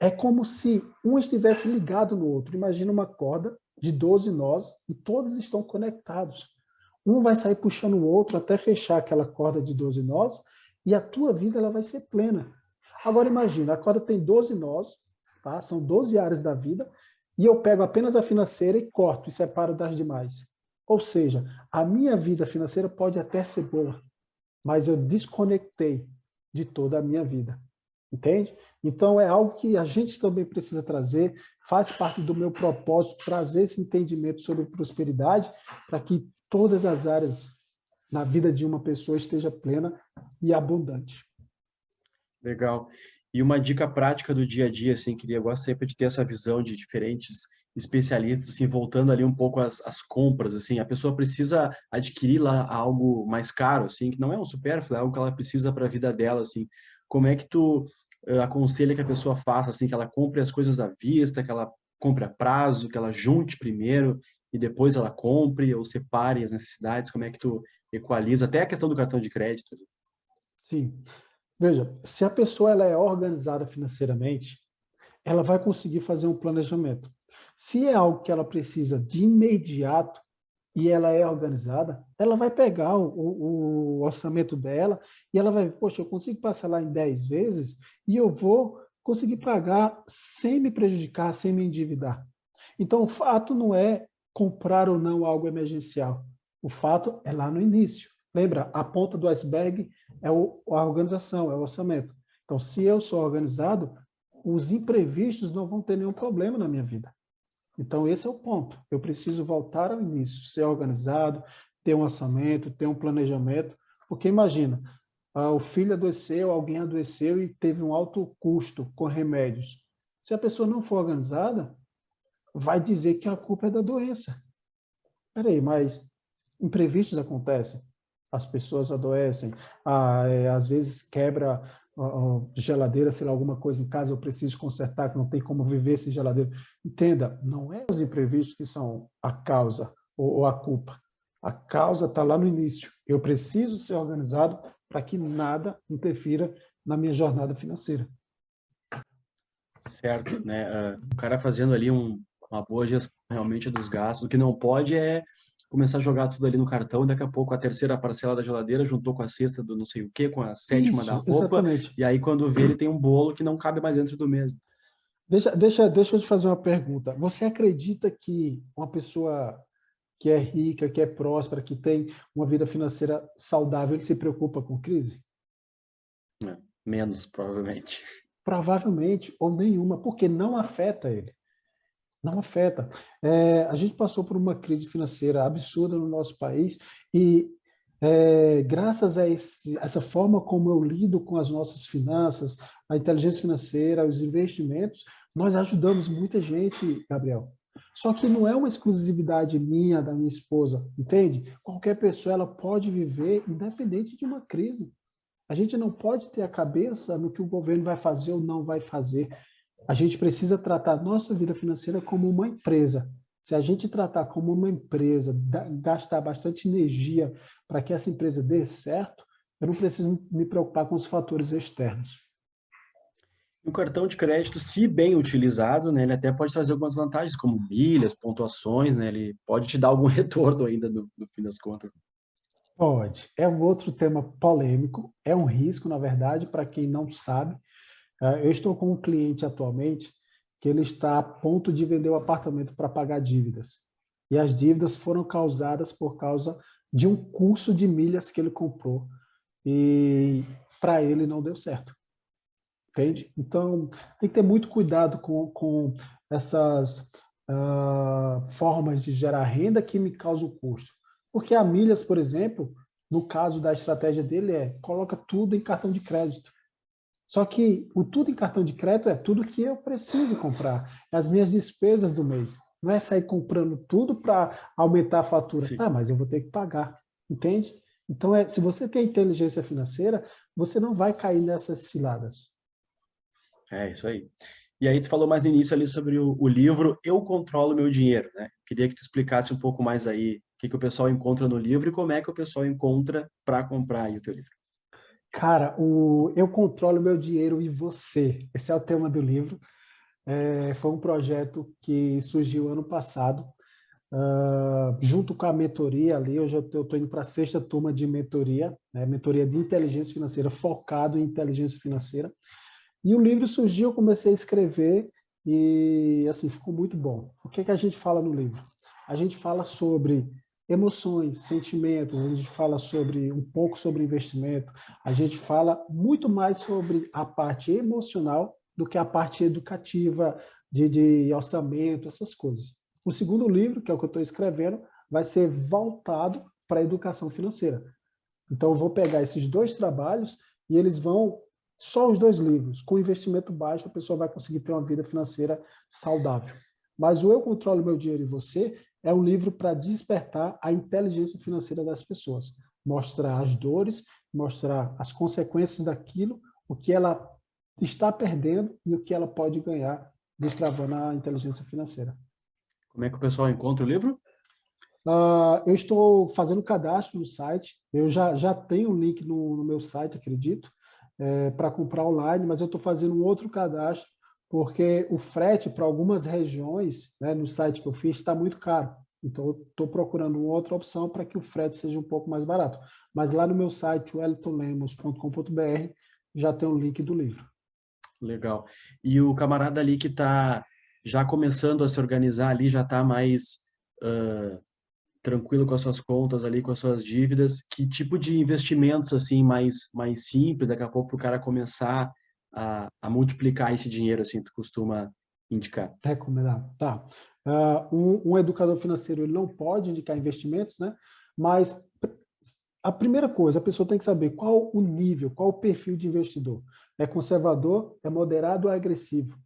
é como se um estivesse ligado no outro. Imagina uma corda de 12 nós e todos estão conectados. Um vai sair puxando o outro até fechar aquela corda de 12 nós e a tua vida ela vai ser plena. Agora imagina, a corda tem 12 nós, tá? São 12 áreas da vida, e eu pego apenas a financeira e corto e separo das demais. Ou seja, a minha vida financeira pode até ser boa, mas eu desconectei de toda a minha vida. Entende? Então, é algo que a gente também precisa trazer, faz parte do meu propósito, trazer esse entendimento sobre prosperidade, para que todas as áreas na vida de uma pessoa esteja plena e abundante. Legal. E uma dica prática do dia a dia, assim, eu gosto sempre de ter essa visão de diferentes especialistas, assim, voltando ali um pouco às compras, assim, a pessoa precisa adquirir lá algo mais caro, assim, que não é um supérfluo, é algo que ela precisa para a vida dela, assim. Como é que tu aconselha que a pessoa faça, assim, que ela compre as coisas à vista, que ela compre a prazo, que ela junte primeiro e depois ela compre ou separe as necessidades? Como é que tu equaliza? Até a questão do cartão de crédito. Sim. Veja, se a pessoa ela é organizada financeiramente, ela vai conseguir fazer um planejamento. Se é algo que ela precisa de imediato e ela é organizada, ela vai pegar o orçamento dela e ela vai, poxa, eu consigo parcelar em 10 vezes e eu vou conseguir pagar sem me prejudicar, sem me endividar. Então, o fato não é comprar ou não algo emergencial. O fato é lá no início. Lembra, a ponta do iceberg é a organização, é o orçamento. Então, se eu sou organizado, os imprevistos não vão ter nenhum problema na minha vida. Então, esse é o ponto. Eu preciso voltar ao início, ser organizado, ter um orçamento, ter um planejamento, porque imagina, o filho adoeceu, alguém adoeceu e teve um alto custo com remédios. Se a pessoa não for organizada, vai dizer que a culpa é da doença. Peraí, mas imprevistos acontecem. As pessoas adoecem, às vezes quebra a geladeira, sei lá, alguma coisa em casa, eu preciso consertar, que não tem como viver sem geladeira. Entenda, não é os imprevistos que são a causa ou a culpa. A causa está lá no início. Eu preciso ser organizado para que nada interfira na minha jornada financeira. Certo, né? O cara fazendo ali uma boa gestão realmente dos gastos. O que não pode é começar a jogar tudo ali no cartão, e daqui a pouco a terceira parcela da geladeira juntou com a sexta do não sei o quê, com a sétima da Isso, roupa, exatamente. e aí quando vê ele tem um bolo que não cabe mais dentro do mês. Deixa eu te fazer uma pergunta. Você acredita que uma pessoa que é rica, que é próspera, que tem uma vida financeira saudável, ele se preocupa com crise? É, menos, provavelmente. Provavelmente, ou nenhuma, porque não afeta ele. Não afeta. A gente passou por uma crise financeira absurda no nosso país e, graças a essa forma como eu lido com as nossas finanças, a inteligência financeira, os investimentos, nós ajudamos muita gente, Gabriel. Só que não é uma exclusividade minha, da minha esposa, entende? Qualquer pessoa ela pode viver independente de uma crise. A gente não pode ter a cabeça no que o governo vai fazer ou não vai fazer. A gente precisa tratar a nossa vida financeira como uma empresa. Se a gente tratar como uma empresa, gastar bastante energia para que essa empresa dê certo, eu não preciso me preocupar com os fatores externos. O cartão de crédito, se bem utilizado, né, ele até pode trazer algumas vantagens, como milhas, pontuações, né, ele pode te dar algum retorno ainda no fim das contas. Pode. É um outro tema polêmico, é um risco, na verdade, para quem não sabe. Eu estou com um cliente atualmente que ele está a ponto de vender o apartamento para pagar dívidas. E as dívidas foram causadas por causa de um curso de milhas que ele comprou. E para ele não deu certo. Entende? Então, tem que ter muito cuidado com essas formas de gerar renda que me causam custo. Porque a milhas, por exemplo, no caso da estratégia dele, coloca tudo em cartão de crédito. Só que o tudo em cartão de crédito é tudo que eu preciso comprar, é as minhas despesas do mês. Não é sair comprando tudo para aumentar a fatura. Sim, Ah, mas eu vou ter que pagar, entende? Então, se você tem inteligência financeira, você não vai cair nessas ciladas. é isso aí. E aí tu falou mais no início ali sobre o livro Eu Controlo Meu Dinheiro, né? Queria que tu explicasse um pouco mais aí o que o pessoal encontra no livro e como é que o pessoal encontra para comprar aí o teu livro. Cara, Eu Controlo Meu Dinheiro e Você. Esse é o tema do livro. Foi um projeto que surgiu ano passado, junto com a mentoria ali. Hoje eu estou indo para a sexta turma de mentoria, né? Mentoria de inteligência financeira, focado em inteligência financeira. E o livro surgiu, eu comecei a escrever e assim ficou muito bom. O que a gente fala no livro? A gente fala sobre emoções, sentimentos, a gente fala sobre um pouco sobre investimento, a gente fala muito mais sobre a parte emocional do que a parte educativa de orçamento, essas coisas. O segundo livro, que é o que eu estou escrevendo, vai ser voltado para a educação financeira. Então, eu vou pegar esses dois trabalhos e eles vão, só os dois livros, com investimento baixo, a pessoa vai conseguir ter uma vida financeira saudável. Mas o Eu Controlo Meu Dinheiro e Você é um livro para despertar a inteligência financeira das pessoas. Mostrar as dores, mostrar as consequências daquilo, o que ela está perdendo e o que ela pode ganhar Destravando a Inteligência Financeira. Como é que o pessoal encontra o livro? Eu estou fazendo cadastro no site, eu já tenho um link no meu site, acredito, para comprar online, mas eu estou fazendo um outro cadastro, porque o frete para algumas regiões, né, no site que eu fiz, está muito caro. Então, eu estou procurando uma outra opção para que o frete seja um pouco mais barato. Mas lá no meu site, wellingtonlemos.com.br, já tem o link do livro. Legal. E o camarada ali que está já começando a se organizar ali, já está mais tranquilo com as suas contas ali, com as suas dívidas, que tipo de investimentos assim mais simples, daqui a pouco para o cara começar a multiplicar esse dinheiro assim, tu costuma indicar? Recomendado, tá. Um educador financeiro ele não pode indicar investimentos, né? Mas a primeira coisa, a pessoa tem que saber qual o nível, qual o perfil de investidor. É conservador, é moderado ou é agressivo?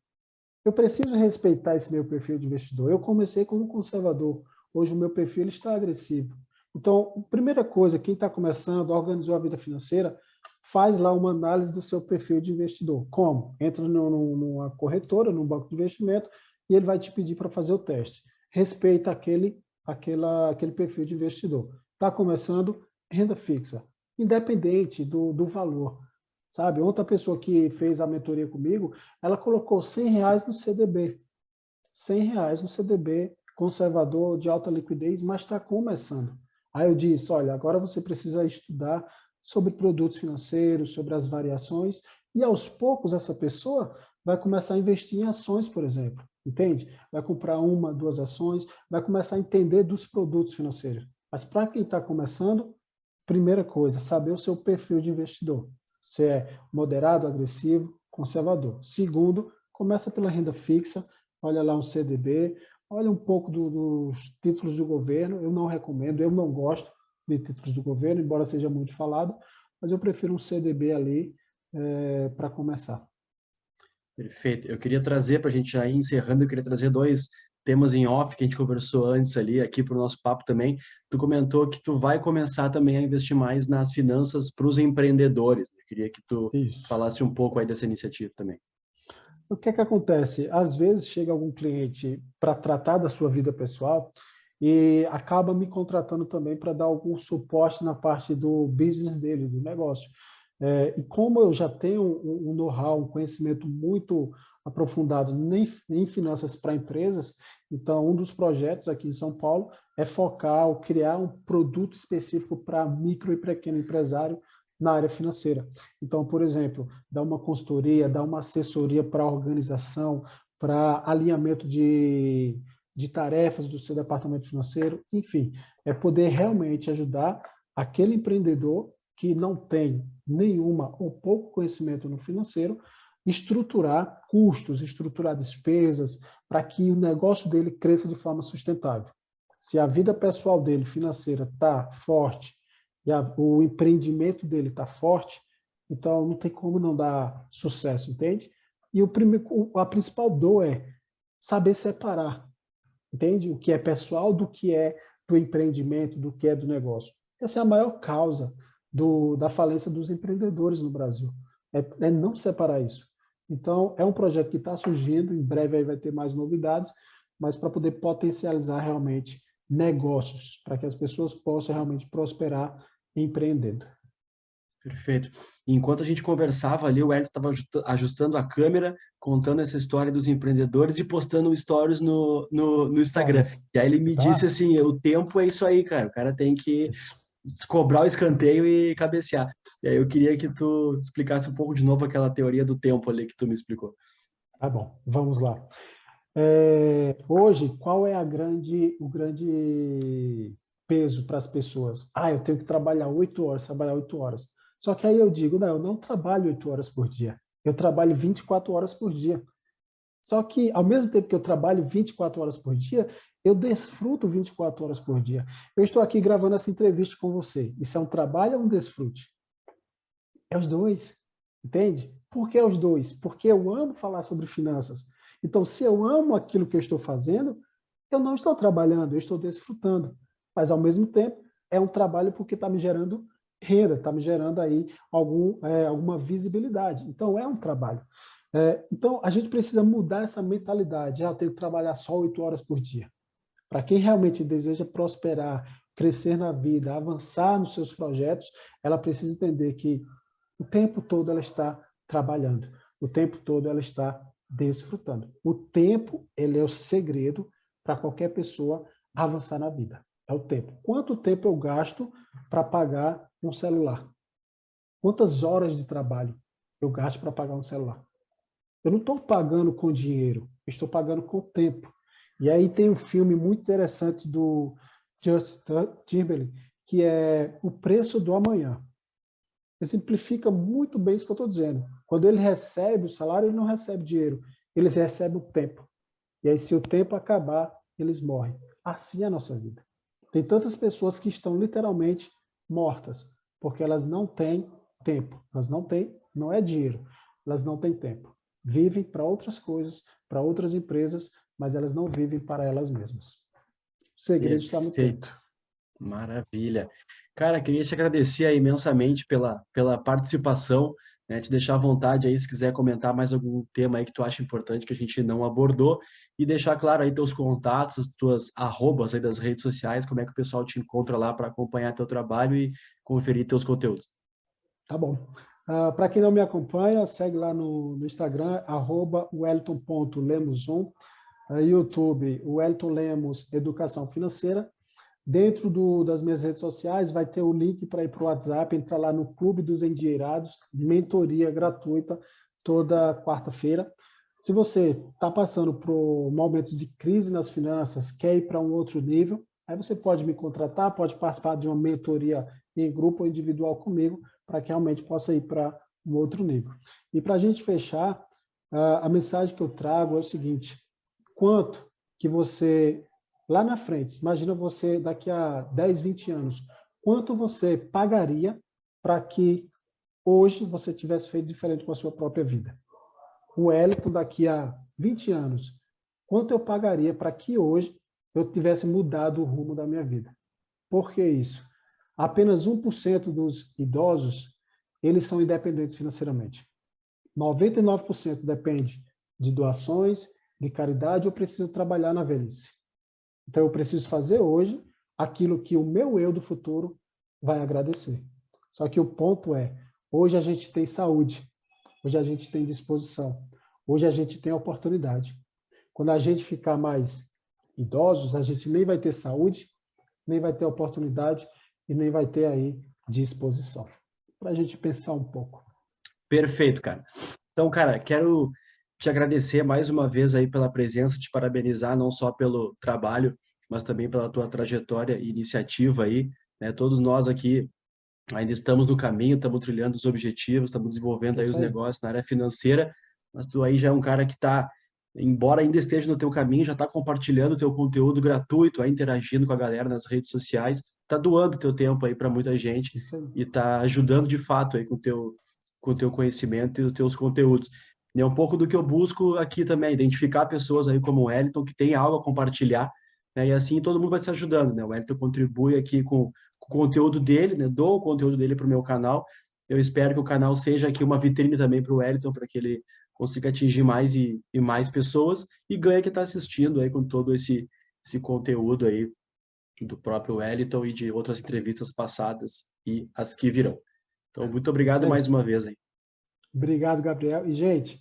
Eu preciso respeitar esse meu perfil de investidor. Eu comecei como conservador, hoje o meu perfil ele está agressivo. Então, a primeira coisa, quem está começando, organizou a vida financeira, faz lá uma análise do seu perfil de investidor. Como? Entra numa corretora, num banco de investimento, e ele vai te pedir para fazer o teste. Respeita aquele perfil de investidor. Está começando, renda fixa, independente do valor. Sabe? Outra pessoa que fez a mentoria comigo, ela colocou R$ 100 no CDB. R$ 100 no CDB, conservador, de alta liquidez, mas está começando. Aí eu disse, olha, agora você precisa estudar sobre produtos financeiros, sobre as variações, e aos poucos essa pessoa vai começar a investir em ações, por exemplo, entende? Vai comprar uma, duas ações, vai começar a entender dos produtos financeiros. Mas para quem está começando, primeira coisa, saber o seu perfil de investidor. Se é moderado, agressivo, conservador. Segundo, começa pela renda fixa, olha lá um CDB, olha um pouco dos títulos do governo. Eu não recomendo, eu não gosto de títulos do governo, embora seja muito falado, mas eu prefiro um CDB ali para começar. Perfeito. Eu queria trazer, para a gente já ir encerrando, eu queria trazer dois temas em off que a gente conversou antes ali, aqui para o nosso papo também. Tu comentou que tu vai começar também a investir mais nas finanças para os empreendedores. Eu queria que tu Isso. falasse um pouco aí dessa iniciativa também. O que é que acontece? Às vezes chega algum cliente para tratar da sua vida pessoal e acaba me contratando também para dar algum suporte na parte do business dele, do negócio. E como eu já tenho um know-how, um conhecimento muito aprofundado em finanças para empresas, então um dos projetos aqui em São Paulo é focar ou criar um produto específico para micro e pequeno empresário na área financeira. Então, por exemplo, dar uma consultoria, dar uma assessoria para a organização, para alinhamento de tarefas do seu departamento financeiro, enfim, é poder realmente ajudar aquele empreendedor que não tem nenhuma ou pouco conhecimento no financeiro, estruturar custos, estruturar despesas, para que o negócio dele cresça de forma sustentável. Se a vida pessoal dele, financeira, está forte, e o empreendimento dele está forte, então não tem como não dar sucesso, entende? E a principal dor é saber separar, entende? O que é pessoal do que é do empreendimento, do que é do negócio. Essa é a maior causa da falência dos empreendedores no Brasil, é não separar isso. Então, é um projeto que está surgindo, em breve aí vai ter mais novidades, mas para poder potencializar realmente negócios, para que as pessoas possam realmente prosperar empreendendo. Perfeito. Enquanto a gente conversava ali, o Hélio estava ajustando a câmera, contando essa história dos empreendedores e postando stories no Instagram. Stories. E aí ele me disse Tá? assim, o tempo é isso aí, cara. O cara tem que Isso. cobrar o escanteio e cabecear. E aí eu queria que tu explicasse um pouco de novo aquela teoria do tempo ali que tu me explicou. Tá bom, vamos lá. Hoje, qual é o grande peso para as pessoas? Eu tenho que trabalhar 8 horas, trabalhar 8 horas. Só que aí eu digo, não, eu não trabalho 8 horas por dia. Eu trabalho 24 horas por dia. Só que, ao mesmo tempo que eu trabalho 24 horas por dia, eu desfruto 24 horas por dia. Eu estou aqui gravando essa entrevista com você. Isso é um trabalho ou um desfrute? É os dois, entende? Por que os dois? Porque eu amo falar sobre finanças. Então, se eu amo aquilo que eu estou fazendo, eu não estou trabalhando, eu estou desfrutando. Mas, ao mesmo tempo, é um trabalho porque está me gerando renda, está me gerando aí alguma visibilidade. Então, é um trabalho. Então, a gente precisa mudar essa mentalidade. Eu tenho que trabalhar só 8 horas por dia. Para quem realmente deseja prosperar, crescer na vida, avançar nos seus projetos, ela precisa entender que o tempo todo ela está trabalhando, o tempo todo ela está desfrutando. O tempo, ele é o segredo para qualquer pessoa avançar na vida. É o tempo. Quanto tempo eu gasto para pagar um celular? Quantas horas de trabalho eu gasto para pagar um celular? Eu não estou pagando com dinheiro, eu estou pagando com tempo. E aí tem um filme muito interessante do Justin Timberlake, que é O Preço do Amanhã. Exemplifica muito bem isso que eu estou dizendo. Quando ele recebe o salário, ele não recebe dinheiro, eles recebem o tempo. E aí, se o tempo acabar, eles morrem. Assim é a nossa vida. Tem tantas pessoas que estão literalmente mortas, porque elas não têm tempo. Elas não têm, não é dinheiro, elas não têm tempo. Vivem para outras coisas, para outras empresas, mas elas não vivem para elas mesmas. O segredo está no tempo. Perfeito. Maravilha. Cara, queria te agradecer aí imensamente pela participação, né? Te deixar à vontade aí se quiser comentar mais algum tema aí que tu acha importante que a gente não abordou e deixar claro aí teus contatos, as tuas arrobas aí das redes sociais, como é que o pessoal te encontra lá para acompanhar teu trabalho e conferir teus conteúdos. Tá bom. Para quem não me acompanha, segue lá no Instagram, @wellington.lemos1, YouTube, Wellington Lemos Educação Financeira. Dentro das minhas redes sociais vai ter o link para ir para o WhatsApp, entrar lá no Clube dos Endinheirados, mentoria gratuita toda quarta-feira. Se você está passando por momentos de crise nas finanças, quer ir para um outro nível, aí você pode me contratar, pode participar de uma mentoria em grupo ou individual comigo, para que realmente possa ir para um outro nível. E para a gente fechar, a mensagem que eu trago é o seguinte: quanto que você, lá na frente, imagina você daqui a 10, 20 anos, quanto você pagaria para que hoje você tivesse feito diferente com a sua própria vida? O Wellington, daqui a 20 anos, quanto eu pagaria para que hoje eu tivesse mudado o rumo da minha vida? Por que isso? Apenas 1% dos idosos, eles são independentes financeiramente. 99% depende de doações, de caridade, ou preciso trabalhar na velhice. Então, eu preciso fazer hoje aquilo que o meu eu do futuro vai agradecer. Só que o ponto é, hoje a gente tem saúde, hoje a gente tem disposição, hoje a gente tem oportunidade. Quando a gente ficar mais idosos, a gente nem vai ter saúde, nem vai ter oportunidade e nem vai ter aí disposição. Para a gente pensar um pouco. Perfeito, cara. Então, cara, quero te agradecer mais uma vez aí pela presença, te parabenizar não só pelo trabalho, mas também pela tua trajetória e iniciativa aí, né? Todos nós aqui ainda estamos no caminho, estamos trilhando os objetivos, estamos desenvolvendo É aí os isso aí. negócios na área financeira, mas tu aí já é um cara que está, embora ainda esteja no teu caminho, já está compartilhando o teu conteúdo gratuito, aí interagindo com a galera nas redes sociais, está doando teu tempo aí para muita gente Isso aí. e está ajudando de fato aí com o teu conhecimento e os teus conteúdos. E é um pouco do que eu busco aqui também, identificar pessoas aí como o Wellington que tem algo a compartilhar, né? E assim todo mundo vai se ajudando, né? O Wellington contribui aqui com o conteúdo dele, né? Dou o conteúdo dele para o meu canal. Eu espero que o canal seja aqui uma vitrine também para o Wellington, para que ele consiga atingir mais e mais pessoas e ganhe quem está assistindo aí com todo esse conteúdo aí do próprio Wellington e de outras entrevistas passadas e as que virão. Então, muito Isso obrigado aí. mais uma vez aí. Obrigado, Gabriel. E, gente,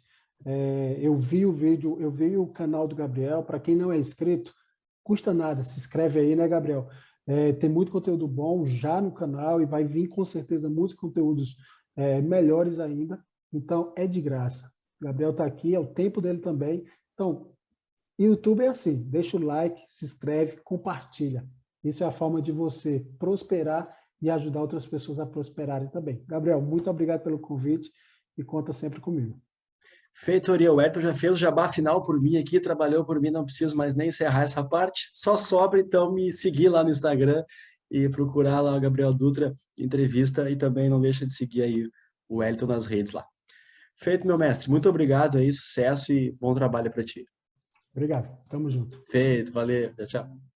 eu vi o vídeo, eu vi o canal do Gabriel. Para quem não é inscrito, custa nada, se inscreve aí, né, Gabriel? Tem muito conteúdo bom já no canal e vai vir com certeza muitos conteúdos melhores ainda. Então, é de graça. O Gabriel está aqui, é o tempo dele também. Então, YouTube é assim, deixa o like, se inscreve, compartilha. Isso é a forma de você prosperar e ajudar outras pessoas a prosperarem também. Gabriel, muito obrigado pelo convite e conta sempre comigo. Feito, Uriel. O Wellington já fez o jabá final por mim aqui, trabalhou por mim, não preciso mais nem encerrar essa parte. Só sobra, então, me seguir lá no Instagram e procurar lá o Gabriel Dutra Entrevista e também não deixa de seguir aí o Wellington nas redes lá. Feito, meu mestre. Muito obrigado aí, sucesso e bom trabalho para ti. Obrigado, tamo junto. Feito, valeu, tchau, tchau.